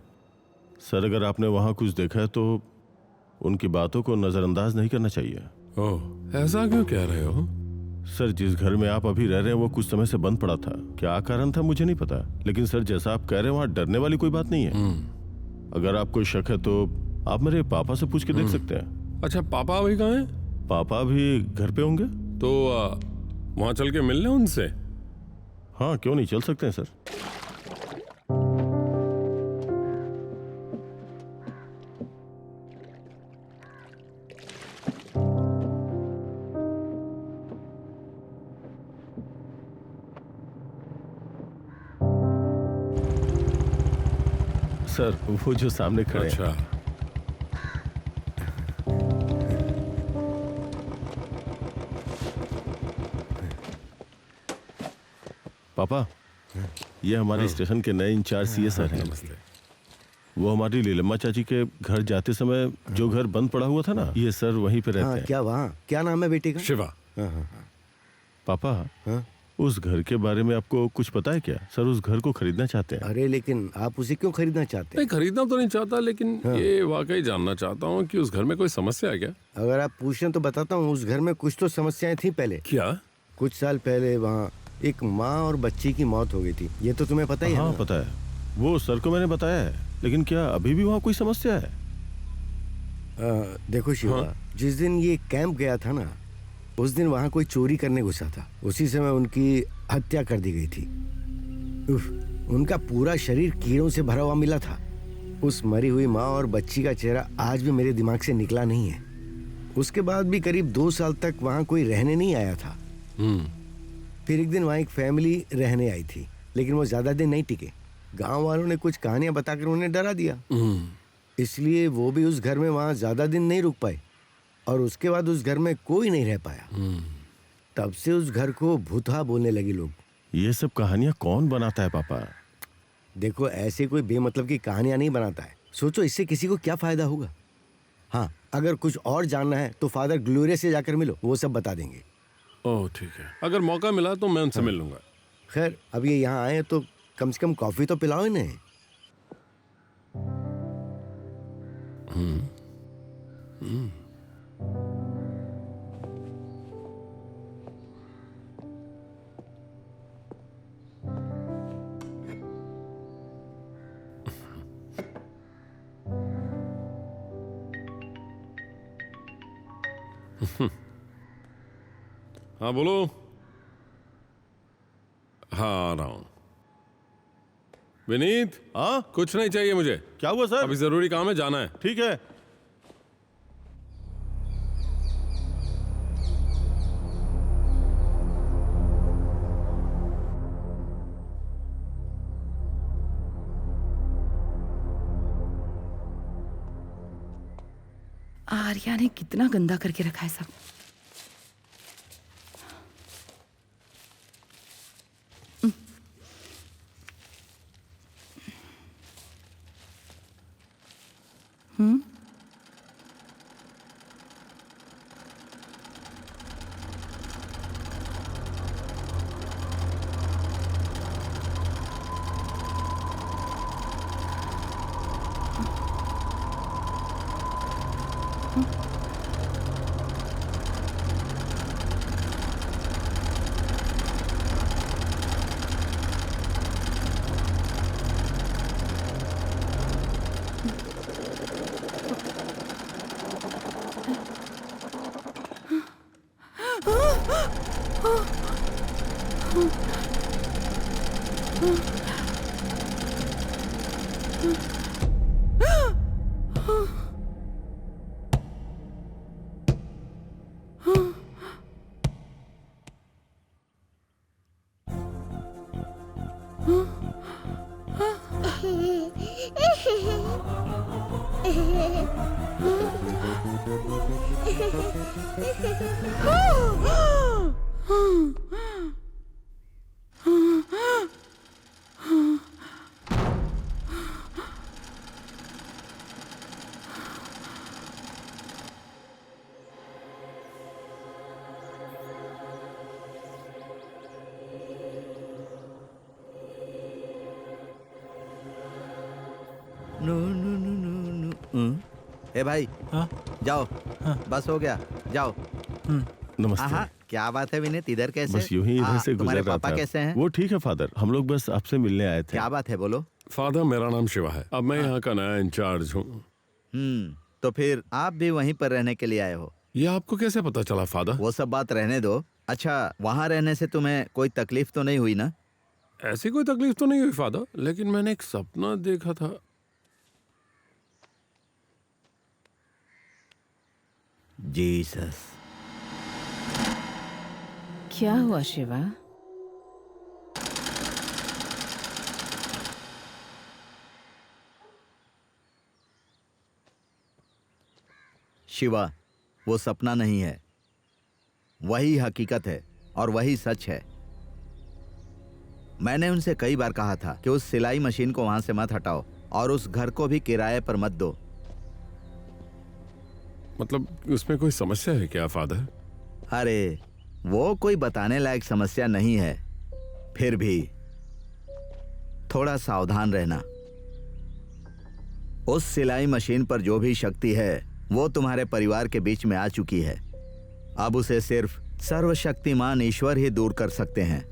सर अगर आपने वहाँ कुछ देखा है तो उनकी बातों को नज़रअंदाज नहीं करना चाहिए। ओह, ऐसा क्यों कह रहे हो? सर जिस घर में आप अभी रह रहे हैं वो कुछ समय से बंद पड़ा था। क्या कारण था मुझे नहीं पता, लेकिन सर जैसा आप कह रहे हैं वहाँ डरने वाली कोई बात नहीं है। अगर आपको शक है तो आप मेरे पापा से पूछ के देख सकते हैं। अच्छा पापा अभी कहाँ हैं? पापा भी घर पे होंगे। तो वहाँ चल के मिल लें उनसे? हाँ क्यों नहीं, चल सकते हैं सर। सर वो जो सामने खड़े हैं। अच्छा पापा ये हमारे स्टेशन के नए इंचार्ज सीए सर हैं। वो हमारी लीलम्मा चाची के घर जाते समय जो घर बंद पड़ा हुआ था ना, ये सर वहीं पे रहते हाँ, हैं। क्या वहाँ क्या नाम है बेटी का? शिवा। पापा हाँ? उस घर के बारे में आपको कुछ पता है क्या? सर उस घर को खरीदना चाहते हैं। अरे लेकिन आप उसे क्यों खरीदना चाहते हैं? नहीं खरीदना तो नहीं चाहता, लेकिन ये वाकई जानना चाहता हूँ कि उस घर में कोई समस्या है क्या? अगर आप पूछें तो बताता हूँ। उस घर में कुछ तो समस्याएं थी पहले। क्या? कुछ साल पहले वहाँ एक माँ और बच्ची की मौत हो गई थी। ये तो तुम्हें पता ही है हाँ ना? पता है, वो सर को मैंने बताया है। लेकिन क्या अभी भी वहाँ कोई समस्या है? देखो शिवा, जिस दिन ये कैंप गया था ना, उस दिन वहाँ कोई चोरी करने घुसा था। उसी समय उनकी हत्या कर दी गई थी। उफ, उनका पूरा शरीर कीड़ों से भरा हुआ मिला था। उस मरी हुई माँ और बच्ची का चेहरा आज भी मेरे दिमाग से निकला नहीं है। उसके बाद भी करीब 2 साल तक वहाँ कोई रहने नहीं आया था। फिर एक दिन वहाँ एक फैमिली रहने आई थी, लेकिन वो ज्यादा दिन नहीं टिके। गांव वालों ने कुछ कहानियां बताकर उन्हें डरा दिया, इसलिए वो भी उस घर में वहाँ ज्यादा दिन नहीं रुक पाए और उसके बाद उस घर में कोई नहीं रह पाया। तब से उस घर को भूतहा बोलने लगे लोग। ये सब कहानियां कौन बनाता है पापा? देखो ऐसे कोई बेमतलब की कहानियां नहीं बनाता है। सोचो इससे किसी को क्या फायदा होगा। हाँ, अगर कुछ और जानना है तो फादर ग्लोरिया से जाकर मिलो, वो सब बता देंगे। ओह ठीक है, अगर मौका मिला तो मैं उनसे मिल लूंगा। खैर अब ये यहाँ आए तो कम से कम कॉफी तो पिलाओ इन्हें। हाँ बोलो। हाँ आ रहा हूँ। विनीत, हाँ कुछ नहीं चाहिए मुझे। क्या हुआ सर? अभी जरूरी काम है, जाना है। ठीक है। आर्या ने कितना गंदा करके रखा है सब। No no no no no. ए भाई, जाओ, बस हो गया, जाओ। नमस्ते। हाँ, क्या बात है विनीत, इधर कैसे? बस यूं ही इधर से गुजर तुम्हारे रहा पापा था। कैसे हैं? वो ठीक है फादर, हम लोग बस आपसे मिलने आए थे। क्या बात है, बोलो। फादर, मेरा नाम शिवा है। अब मैं यहाँ का नया इंचार्ज हूँ। तो फिर आप भी वहीं पर रहने के लिए आए हो? ये आपको कैसे पता चला फादर? वो सब बात रहने दो। अच्छा, वहाँ रहने से तुम्हें कोई तकलीफ तो नहीं हुई ना? ऐसी कोई तकलीफ तो नहीं हुई फादर, लेकिन मैंने एक सपना देखा था। जीसस। क्या हुआ शिवा? शिवा, वो सपना नहीं है, वही हकीकत है और वही सच है। मैंने उनसे कई बार कहा था कि उस सिलाई मशीन को वहां से मत हटाओ और उस घर को भी किराए पर मत दो। मतलब उसमें कोई समस्या है क्या फादर? अरे, वो कोई बताने लायक समस्या नहीं है, फिर भी थोड़ा सावधान रहना। उस सिलाई मशीन पर जो भी शक्ति है वो तुम्हारे परिवार के बीच में आ चुकी है। अब उसे सिर्फ सर्वशक्तिमान ईश्वर ही दूर कर सकते हैं।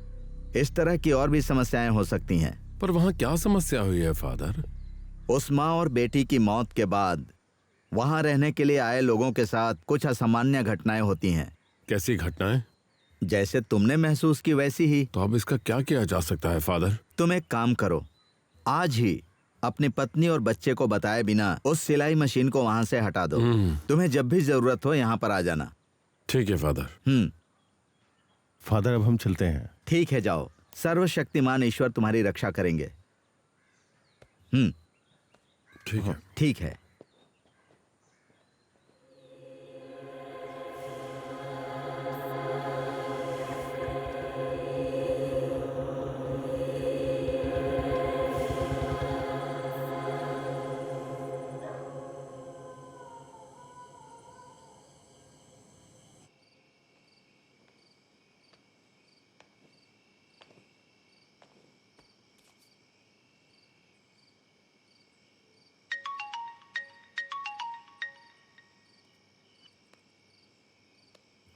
इस तरह की और भी समस्याएं हो सकती हैं। पर वहाँ क्या समस्या हुई है फादर? उस माँ और बेटी की मौत के बाद वहां रहने के लिए आए लोगों के साथ कुछ असामान्य घटनाएं होती हैं। कैसी घटनाएं? जैसे तुमने महसूस की वैसी ही। तो अब इसका क्या किया जा सकता है फादर? तुम एक काम करो, आज ही अपनी पत्नी और बच्चे को बताए बिना उस सिलाई मशीन को वहां से हटा दो। तुम्हें जब भी जरूरत हो यहाँ पर आ जाना। ठीक है फादर। फादर, अब हम चलते हैं। ठीक है, जाओ। सर्वशक्तिमान ईश्वर तुम्हारी रक्षा करेंगे। ठीक है। ठीक है।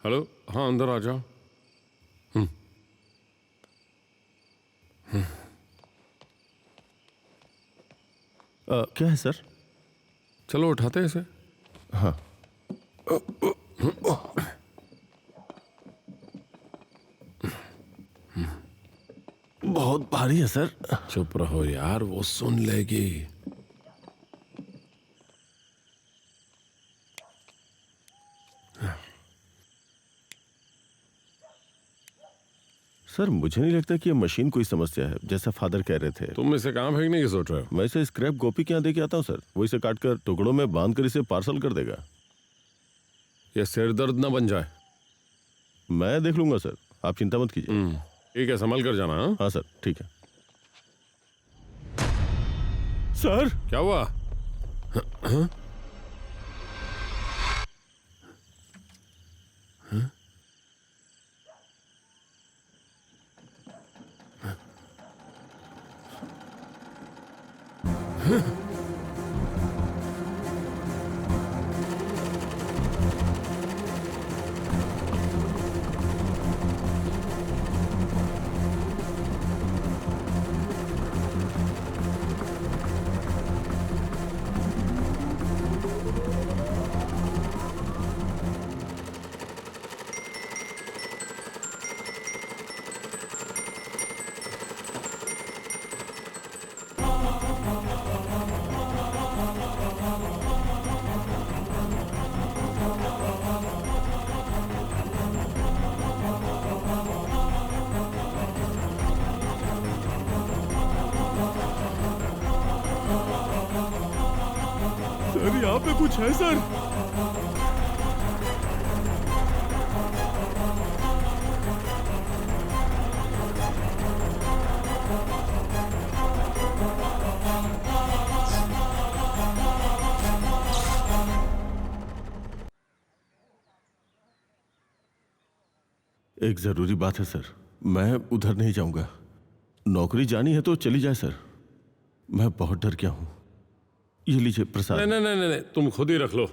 हेलो, हाँ अंदर आ जाओ। क्या है सर? चलो उठाते हैं इसे। हाँ। बहुत भारी है सर। चुप रहो यार, वो सुन लेगी। सर, मुझे नहीं लगता कि ये मशीन कोई समस्या है, जैसा फादर कह रहे थे। तुम इसे कहाँ फेंकने की सोच रहे हो? मैं इसे स्क्रैप गोपी के यहाँ दे के आता हूँ सर। वो इसे काट कर टुकड़ों में बांध कर इसे पार्सल कर देगा। ये सिर दर्द ना बन जाए। मैं देख लूंगा सर, आप चिंता मत कीजिए। ठीक है, संभल कर जाना। हाँ हाँ सर, ठीक है। सर क्या हुआ? सर यहाँ पे कुछ है सर। एक जरूरी बात है सर, मैं उधर नहीं जाऊंगा। नौकरी जानी है तो चली जाए सर, मैं बहुत डर गया हूं। ये लीजिए प्रसाद। नहीं नहीं नहीं नहीं, तुम खुद ही रख लो।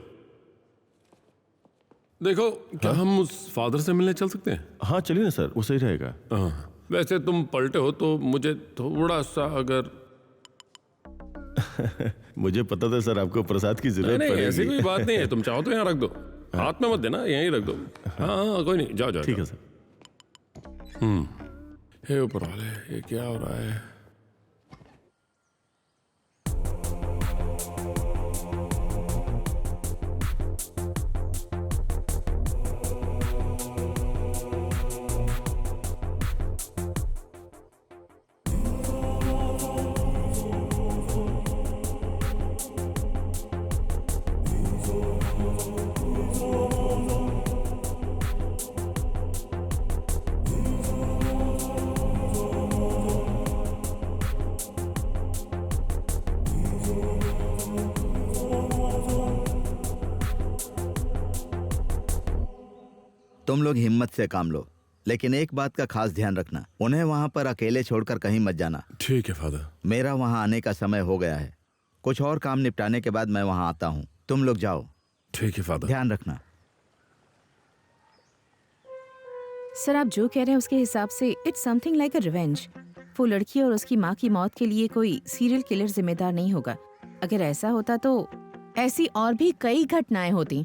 देखो, क्या हम उस फादर से मिलने चल सकते हैं? हाँ चलिए ना सर, वो सही रहेगा। हाँ, वैसे तुम पलटे हो तो मुझे थोड़ा सा अगर मुझे पता था सर आपको प्रसाद की जरूरत नहीं पड़ेगी। ऐसी कोई बात नहीं है, तुम चाहो तो यहाँ रख दो, हाथ में मत देना, यहीं रख दो। हाँ हाँ कोई नहीं, जाओ जाओ। ठीक है सर। हे ऊपर वाले, ये क्या हो रहा है? तुम लोग हिम्मत से काम लो, लेकिन एक बात का खास ध्यान रखना, उन्हें वहां पर अकेले छोड़कर कहीं मत जाना। ठीक है फादर। मेरा वहां आने का समय हो गया है, कुछ और काम निपटाने के बाद मैं वहां आता हूं। तुम लोग जाओ। ठीक है फादर। ध्यान रखना। सर आप जो कह रहे हैं उसके हिसाब से it's something like a revenge. वो लड़की और उसकी माँ की मौत के लिए कोई सीरियल किलर जिम्मेदार नहीं होगा। अगर ऐसा होता तो ऐसी और भी कई घटनाएं होती,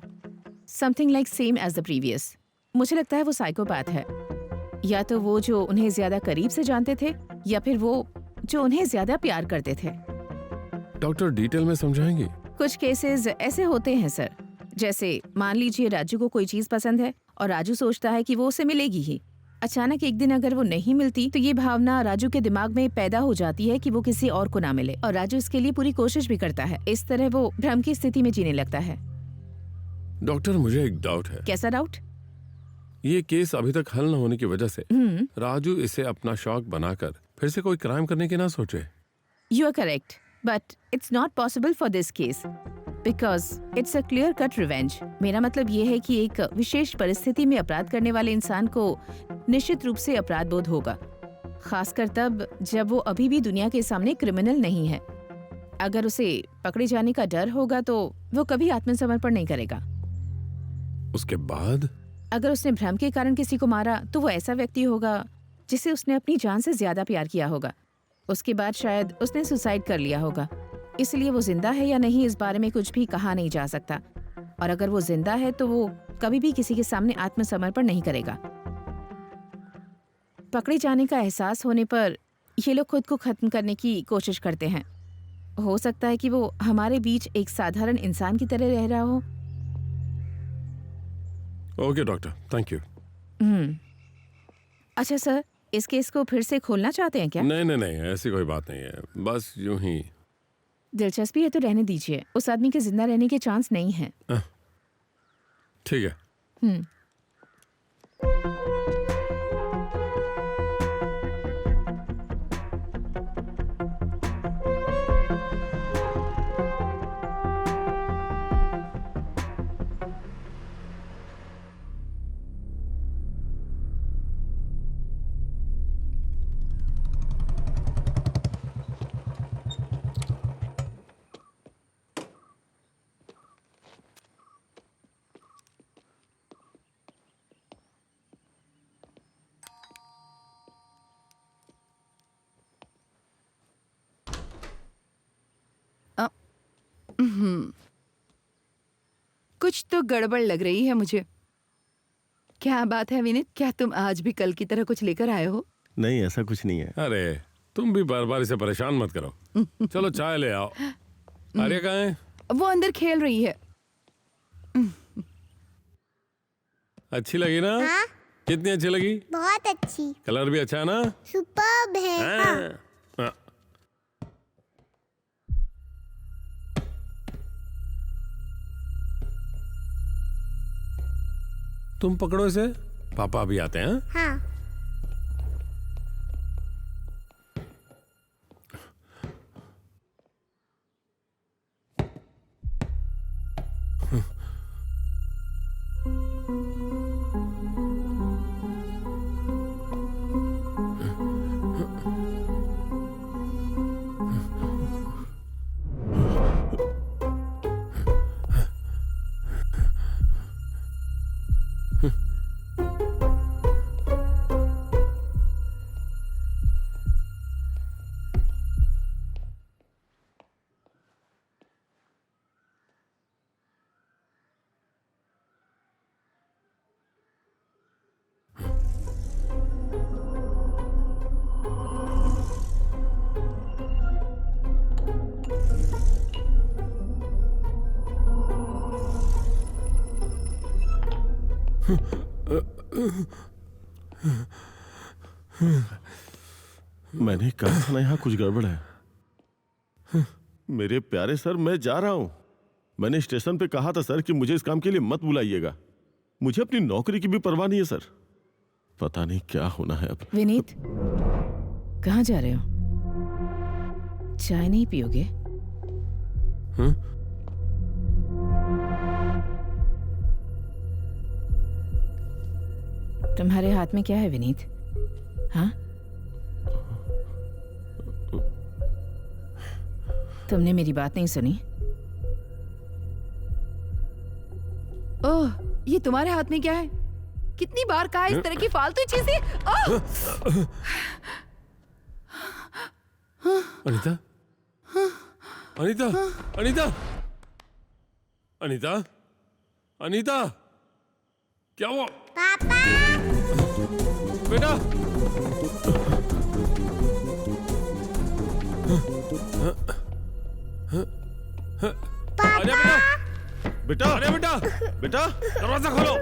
something like same as the previous. मुझे लगता है वो साइकोपैथ है, या तो वो जो उन्हें ज्यादा करीब से जानते थे, या फिर वो जो उन्हें ज्यादा प्यार करते थे। डॉक्टर डिटेल में समझाएंगे? कुछ केसेस ऐसे होते हैं सर, जैसे मान लीजिए राजू को कोई चीज पसंद है और राजू सोचता है कि वो उसे मिलेगी ही। अचानक एक दिन अगर वो नहीं मिलती तो ये भावना राजू के दिमाग में पैदा हो जाती है कि वो किसी और को ना मिले, और राजू इसके लिए पूरी कोशिश भी करता है। इस तरह वो भ्रम की स्थिति में जीने लगता है। डॉक्टर मुझे एक डाउट है। कैसा डाउट? ये केस अभी तक हल न होने की वजह से राजू इसे अपना शौक बनाकर फिर से कोई क्राइम करने की ना सोचे। You are correct, but it's not possible for this case because it's a clear cut revenge. मेरा मतलब ये है कि एक विशेष परिस्थिति में अपराध करने वाले इंसान को निश्चित रूप से अपराध बोध होगा, खासकर तब जब वो अभी भी दुनिया के सामने क्रिमिनल नहीं है। अगर उसे पकड़े जाने का डर होगा तो वो कभी आत्मसमर्पण नहीं करेगा। उसके बाद अगर उसने भ्रम के कारण किसी को मारा तो वो ऐसा व्यक्ति होगा जिसे उसने अपनी जान से ज्यादा प्यार किया होगा। उसके बाद शायद उसने सुसाइड कर लिया होगा। इसलिए वो जिंदा है या नहीं इस बारे में कुछ भी कहा नहीं जा सकता, और अगर वो जिंदा है तो वो कभी भी किसी के सामने आत्मसमर्पण नहीं करेगा। पकड़े जाने का एहसास होने पर ये लोग खुद को खत्म करने की कोशिश करते हैं। हो सकता है कि वो हमारे बीच एक साधारण इंसान की तरह रह रहा हो। Okay doctor, thank you. अच्छा सर, इस केस को फिर से खोलना चाहते हैं क्या? नहीं नहीं नहीं, ऐसी कोई बात नहीं है, बस यूं ही। दिलचस्पी है तो रहने दीजिए, उस आदमी के जिंदा रहने के चांस नहीं है। ठीक है। हम्म। कुछ तो गड़बड़ लग रही है मुझे। क्या बात है विनीत, क्या तुम आज भी कल की तरह कुछ लेकर आए हो? नहीं, ऐसा कुछ नहीं है। अरे तुम भी बार बार इसे परेशान मत करो। चलो चाय ले आओ। आर्या कहाँ है? वो अंदर खेल रही है। अच्छी लगी ना? हाँ कितनी अच्छी लगी? बहुत अच्छी, कलर भी अच्छा है ना? सुपर्ब है। हाँ। हाँ। तुम पकड़ो इसे, पापा अभी आते हैं। हाँ मैंने कहा था ना यहाँ कुछ गड़बड़ है। मेरे प्यारे सर, मैं जा रहा हूँ। मैंने स्टेशन पे कहा था सर कि मुझे इस काम के लिए मत बुलाइएगा। मुझे अपनी नौकरी की भी परवाह नहीं है सर। पता नहीं क्या होना है अब। विनीत, कहाँ जा रहे हो? चाय नहीं पियोगे? तुम्हारे हाथ में क्या है विनीत? हाँ, तुमने मेरी बात नहीं सुनी? ओह, ये तुम्हारे हाथ में क्या है? कितनी बार कहा इस तरह की फालतू चीजें? अनीता, अनीता, अनीता, अनीता, अनीता, क्या हुआ? पापा। बेटा, पापा। बेटा, अरे बेटा, बेटा, दरवाजा खोलो।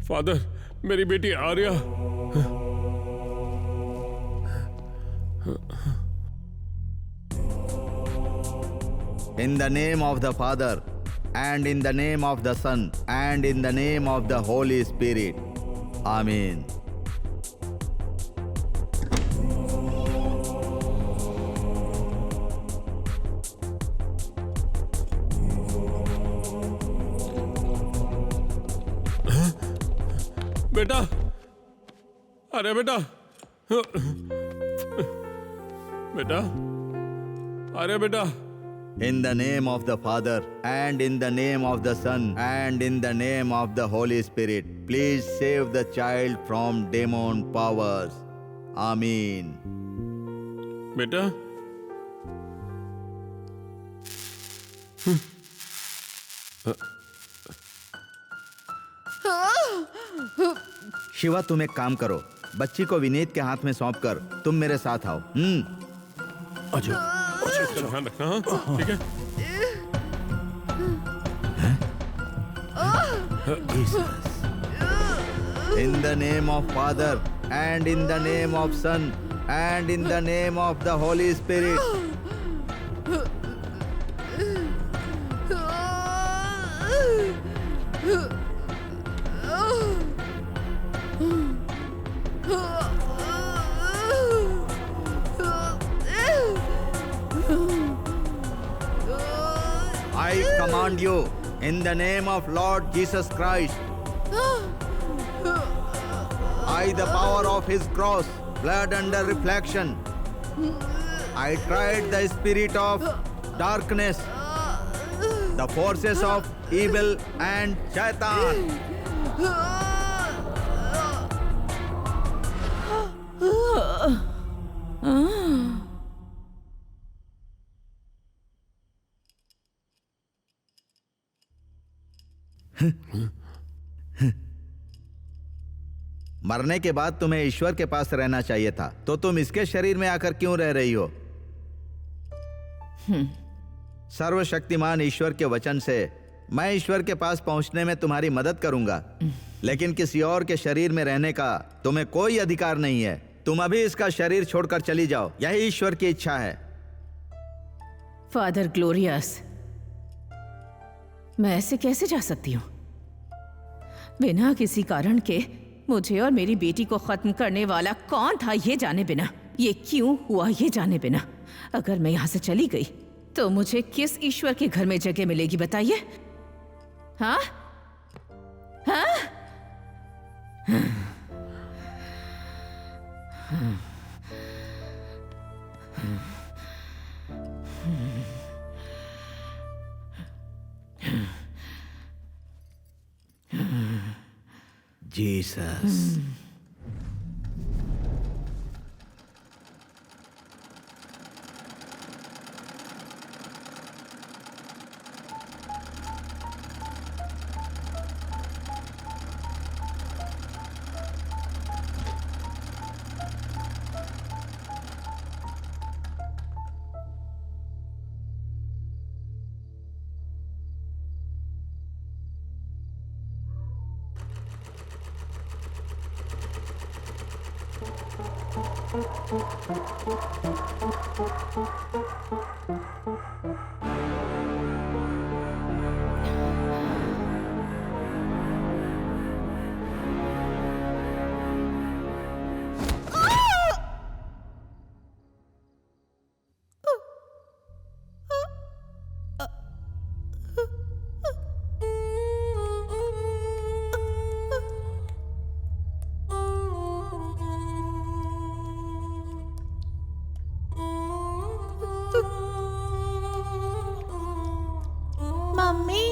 फादर, मेरी बेटी Arya. In the name of the Father, and in the name of the Son, and in the name of the Holy Spirit. Amen. बेटा, अरे बेटा, बेटा, अरे बेटा। In the name of the Father, and in the name of the Son, and in the name of the Holy Spirit, please save the child from demon powers. Amen. बेटा, शिवा, तुम एक काम करो, बच्ची को विनीत के हाथ में सौंपकर तुम मेरे साथ आओ। ध्यान रखना। हाँ, ठीक है। In the name of Father, and in the name of Son, and in the name of the Holy Spirit. I command you in the name of Lord Jesus Christ. By the power of his cross, blood under reflection, I tried the spirit of darkness, the forces of evil and Shaitan. मरने के बाद तुम्हें ईश्वर के पास रहना चाहिए था, तो तुम इसके शरीर में आकर क्यों रह रही हो? सर्वशक्तिमान ईश्वर के वचन से मैं ईश्वर के पास पहुंचने में तुम्हारी मदद करूंगा, लेकिन किसी और के शरीर में रहने का तुम्हें कोई अधिकार नहीं है। तुम अभी इसका शरीर छोड़कर चली जाओ, यही ईश्वर की इच्छा है। फादर ग्लोरियस, मैं ऐसे कैसे जा सकती हूँ? बिना किसी कारण के मुझे और मेरी बेटी को खत्म करने वाला कौन था ये जाने बिना, ये क्यों हुआ ये जाने बिना, अगर मैं यहाँ से चली गई तो मुझे किस ईश्वर के घर में जगह मिलेगी बताइए? हाँ हाँ Jesus. मम्मी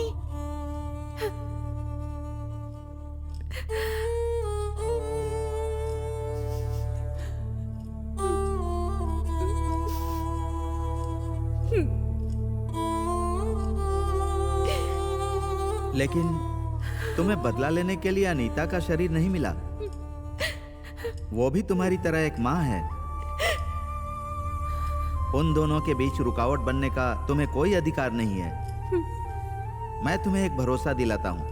लेकिन तुम्हें बदला लेने के लिए अनीता का शरीर नहीं मिला। वो भी तुम्हारी तरह एक माँ है। उन दोनों के बीच रुकावट बनने का तुम्हें कोई अधिकार नहीं है। मैं तुम्हें एक भरोसा दिलाता हूं,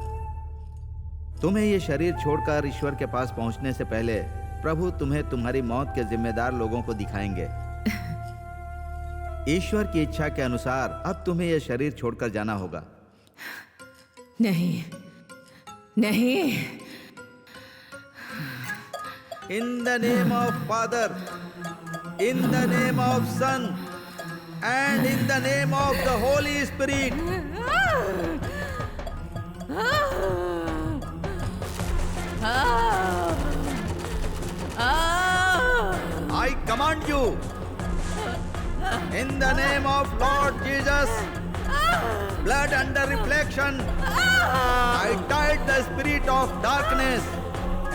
तुम्हें ये शरीर छोड़कर ईश्वर के पास पहुंचने से पहले प्रभु तुम्हें तुम्हारी मौत के जिम्मेदार लोगों को दिखाएंगे। ईश्वर की इच्छा के अनुसार अब तुम्हें यह शरीर छोड़कर जाना होगा। नहीं नहीं। In the name of Father, in the name of Son, and in the name of the Holy Spirit. I command you, in the name of Lord Jesus, blood under reflection, I tied the spirit of darkness.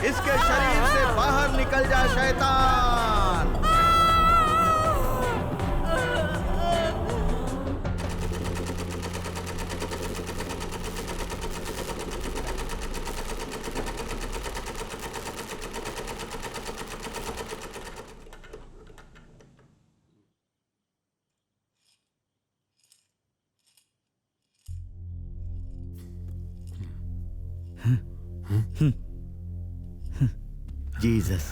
इसके शरीर से बाहर निकल जा शैतान। Jesus.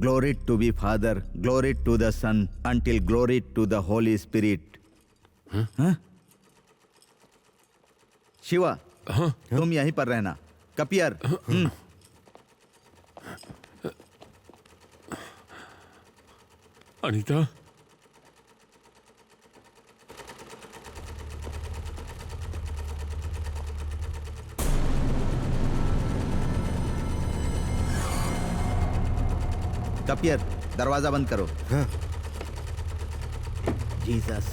Glory to be Father, glory to the Son, until glory to the Holy Spirit. हाँ? शिवा, तुम यहीं पर रहना। कपियर, अनीता, कपियर, दरवाजा बंद करो। हाँ। Jesus,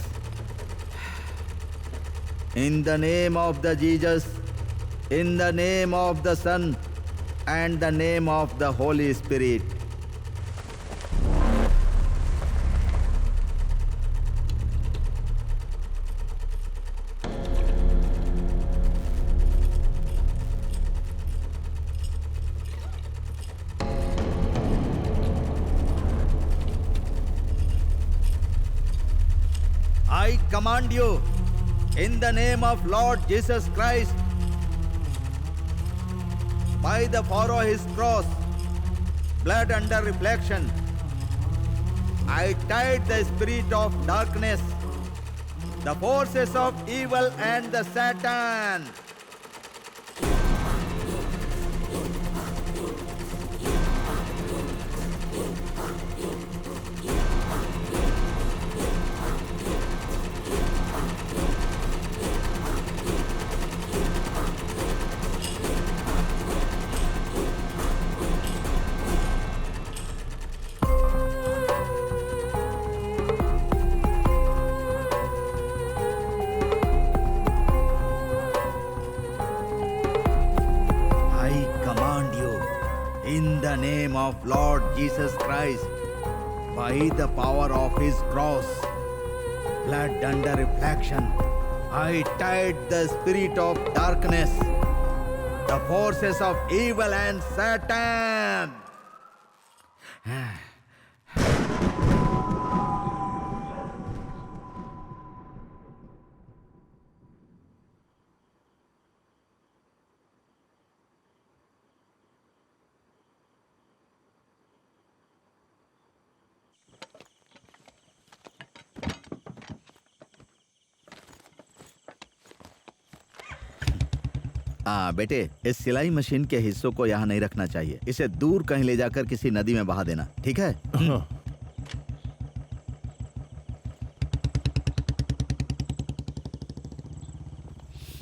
in the name of the Jesus, in the name of the son and the name of the holy spirit. I command you in the name of Lord Jesus Christ, by the power of his cross, blood under reflection, I tied the spirit of darkness, the forces of evil and the Satan. In the name of Lord Jesus Christ, by the power of his cross, blood under reflection, I tied the spirit of darkness, the forces of evil and Satan. बेटे, इस सिलाई machine के हिस्सों को यहाँ नहीं रखना चाहिए। इसे दूर कहीं ले जाकर किसी नदी में बहा देना, ठीक है? हाँ।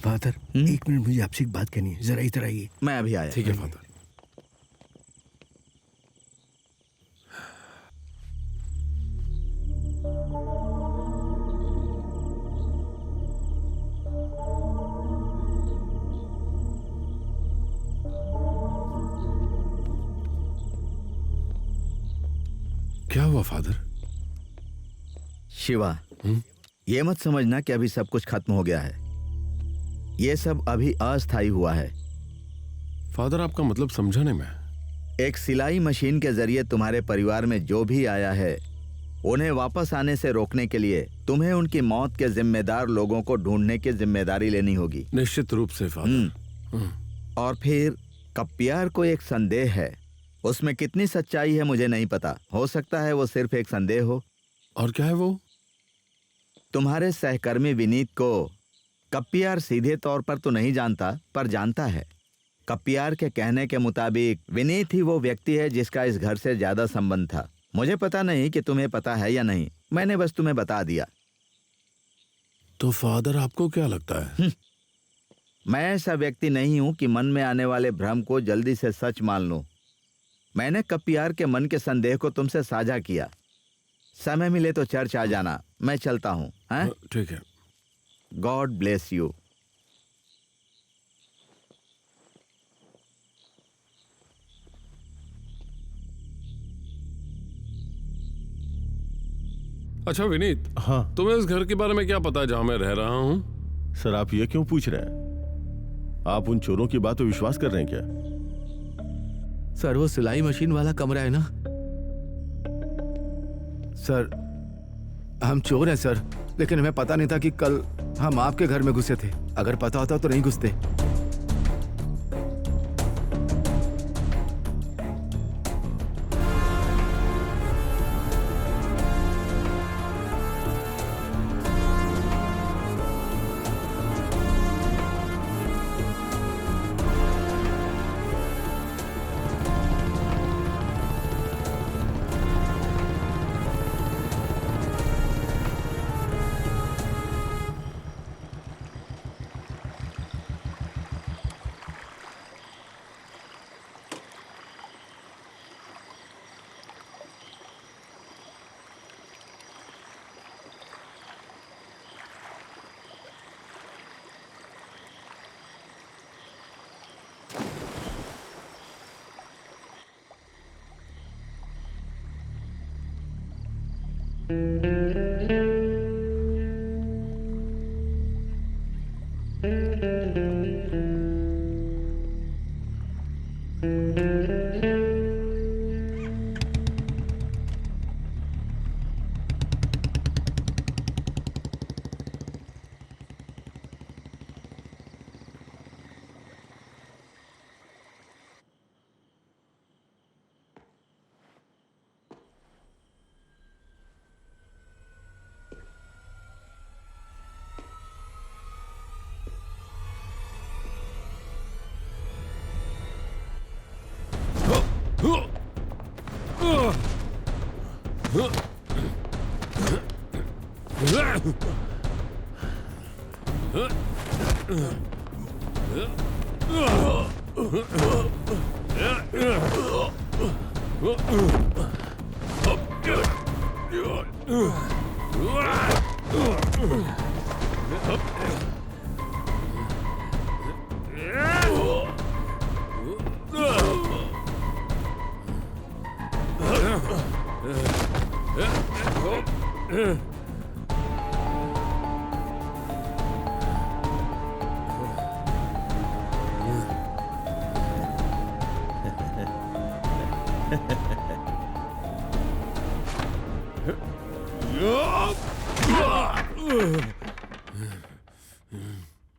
फादर, एक मिनट, मुझे आपसे एक बात करनी है, जरा इधर आइए। मैं अभी आया। ठीक है फादर। क्या हुआ फादर? शिवा, ये मत समझना कि अभी सब कुछ खत्म हो गया है। ये सब अभी अस्थायी हुआ है। फादर, आपका मतलब समझा नहीं मैं। एक सिलाई मशीन के जरिए तुम्हारे परिवार में जो भी आया है, उन्हें वापस आने से रोकने के लिए तुम्हें उनकी मौत के जिम्मेदार लोगों को ढूंढने की जिम्मेदारी लेनी होगी। निश्चित रूप से फादर। और फिर कप्पियार को एक संदेह है। उसमें कितनी सच्चाई है मुझे नहीं पता। हो सकता है वो सिर्फ एक संदेह हो। और क्या है वो? तुम्हारे सहकर्मी विनीत को कप्पियार सीधे तौर पर तो नहीं जानता, पर जानता है। कप्पियार के कहने के मुताबिक विनीत ही वो व्यक्ति है जिसका इस घर से ज्यादा संबंध था। मुझे पता नहीं कि तुम्हें पता है या नहीं, मैंने बस तुम्हें बता दिया। तो फादर, आपको क्या लगता है? मैं ऐसा व्यक्ति नहीं हूं कि मन में आने वाले भ्रम को जल्दी से सच मान लूं। मैंने कप्पियार के मन के संदेह को तुमसे साझा किया। समय मिले तो चर्च आ जाना। मैं चलता हूं। ठीक है। God bless you. अच्छा विनीत, हाँ तुम्हें इस घर के बारे में क्या पता है जहां मैं रह रहा हूं? सर, आप ये क्यों पूछ रहे हैं? आप उन चोरों की बात पे विश्वास कर रहे हैं क्या? सर, वो सिलाई मशीन वाला कमरा है ना? सर, हम चोर हैं सर। लेकिन हमें पता नहीं था कि कल हम आपके घर में घुसे थे। अगर पता होता तो नहीं घुसते।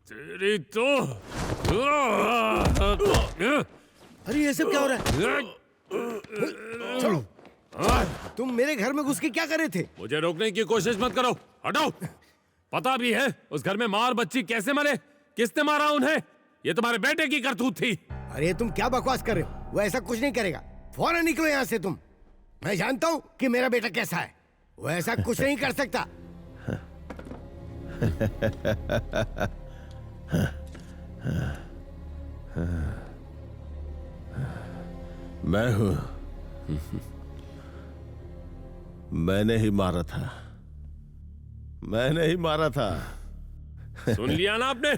तेरी तो अरे ये सब क्या हो रहा है? चलो, तुम मेरे घर में घुस के क्या कर रहे थे? मुझे रोकने की कोशिश मत करो, हटाओ। पता भी है उस घर में माँ और बच्ची कैसे मरे, किसने मारा उन्हें? ये तुम्हारे बेटे की करतूत थी। अरे तुम क्या बकवास कर रहे हो? वो ऐसा कुछ नहीं करेगा। फौरन निकलो यहाँ से तुम। मैं जानता हूँ कि मेरा बेटा कैसा है। वो ऐसा कुछ नहीं कर सकता। मैं हूं। मैंने ही मारा था। मैंने ही मारा था। सुन लिया ना आपने?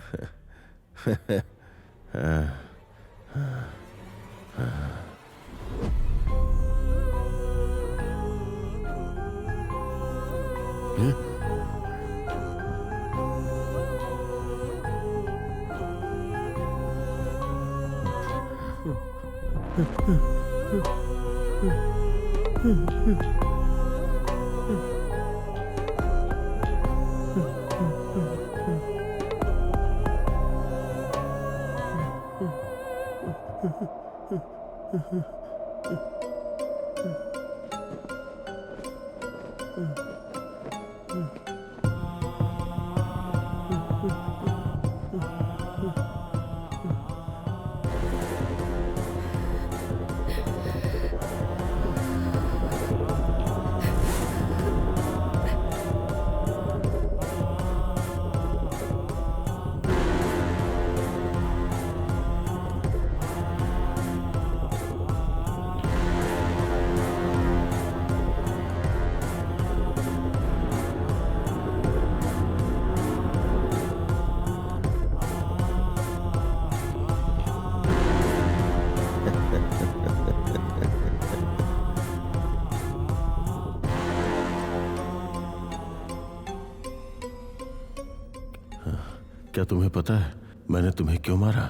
क्या तुम्हें पता है मैंने तुम्हें क्यों मारा?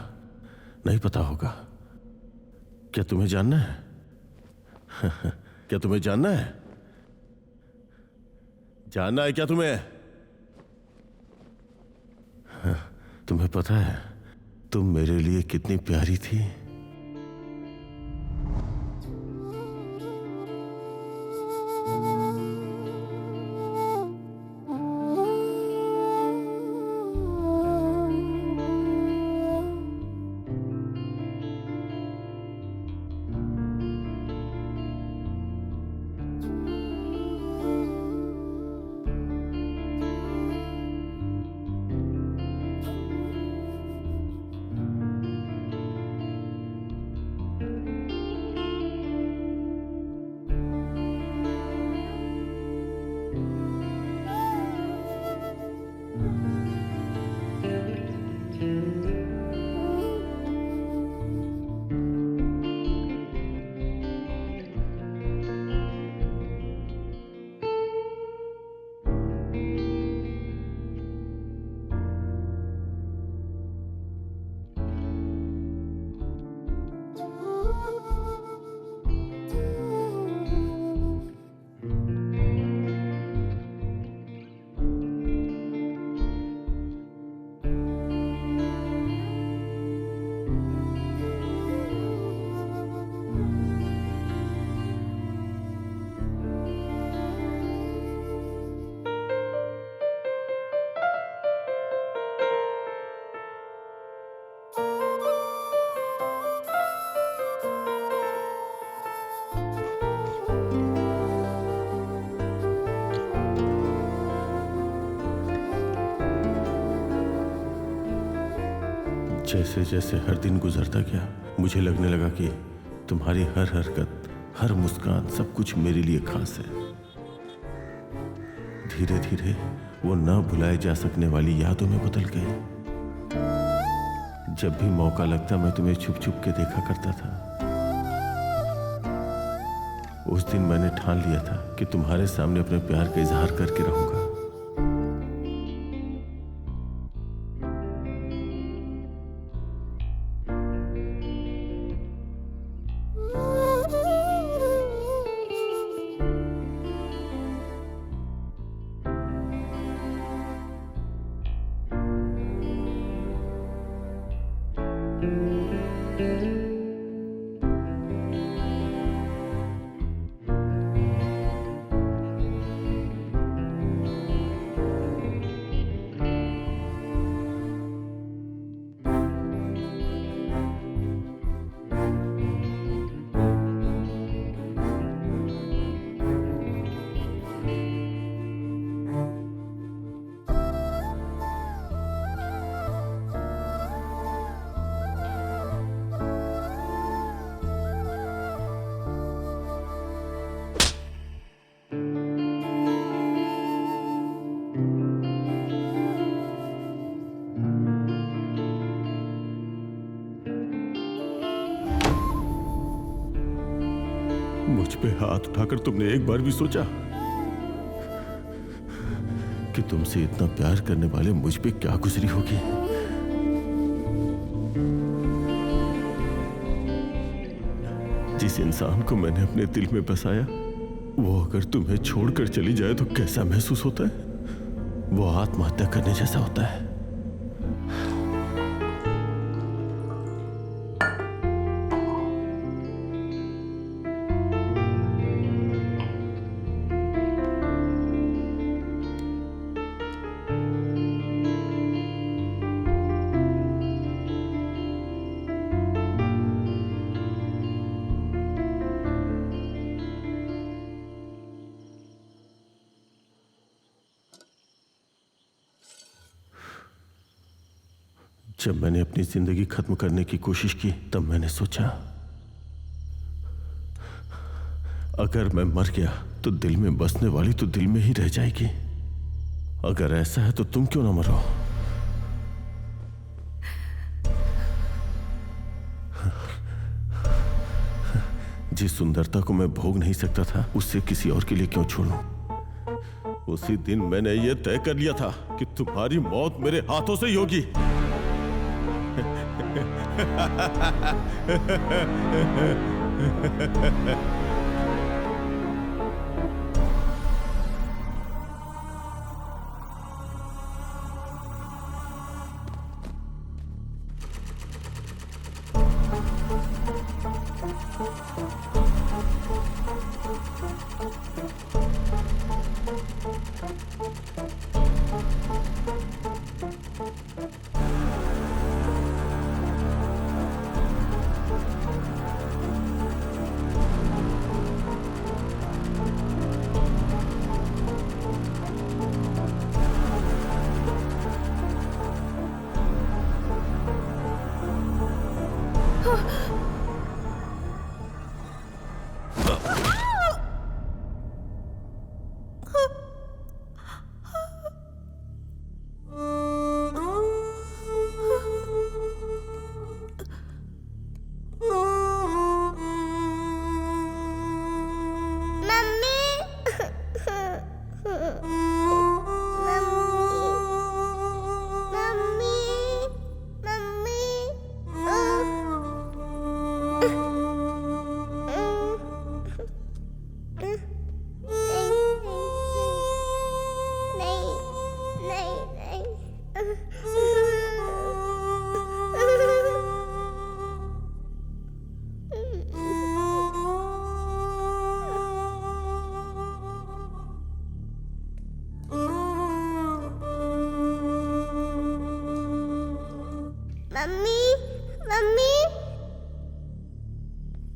नहीं पता होगा। क्या तुम्हें जानना है? क्या तुम्हें जानना है? जानना है क्या तुम्हें? तुम्हें पता है तुम मेरे लिए कितनी प्यारी थी। जैसे जैसे हर दिन गुजरता गया मुझे लगने लगा कि तुम्हारी हर हरकत, हर मुस्कान, सब कुछ मेरे लिए खास है। धीरे धीरे वो न भुलाए जा सकने वाली यादों में बदल गई। जब भी मौका लगता मैं तुम्हें छुप छुप के देखा करता था। उस दिन मैंने ठान लिया था कि तुम्हारे सामने अपने प्यार का इजहार करके रहूंगा। मुझ पे हाथ उठाकर तुमने एक बार भी सोचा कि तुमसे इतना प्यार करने वाले मुझ पे क्या गुजरी होगी? जिस इंसान को मैंने अपने दिल में बसाया वो अगर तुम्हें छोड़कर चली जाए तो कैसा महसूस होता है? वो आत्महत्या करने जैसा होता है। जब मैंने अपनी जिंदगी खत्म करने की कोशिश की तब मैंने सोचा अगर मैं मर गया तो दिल में बसने वाली तो दिल में ही रह जाएगी। अगर ऐसा है तो तुम क्यों ना मरो? जिस सुंदरता को मैं भोग नहीं सकता था उससे किसी और के लिए क्यों छोड़ूं? उसी दिन मैंने ये तय कर लिया था कि तुम्हारी मौत मेरे हाथों से ही होगी। मम्मी मम्मी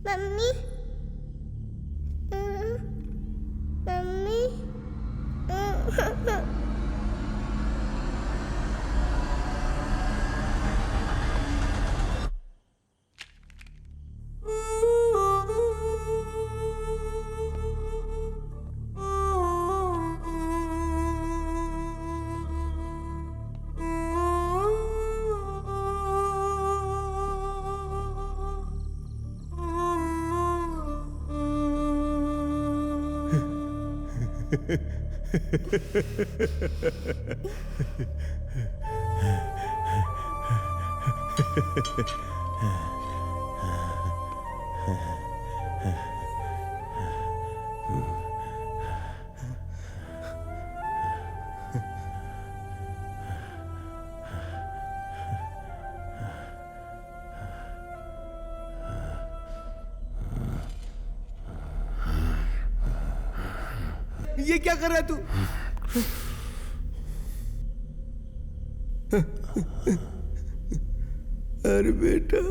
मम्मी मम्मी ये क्या कर रहा है तू? अरे बेटा,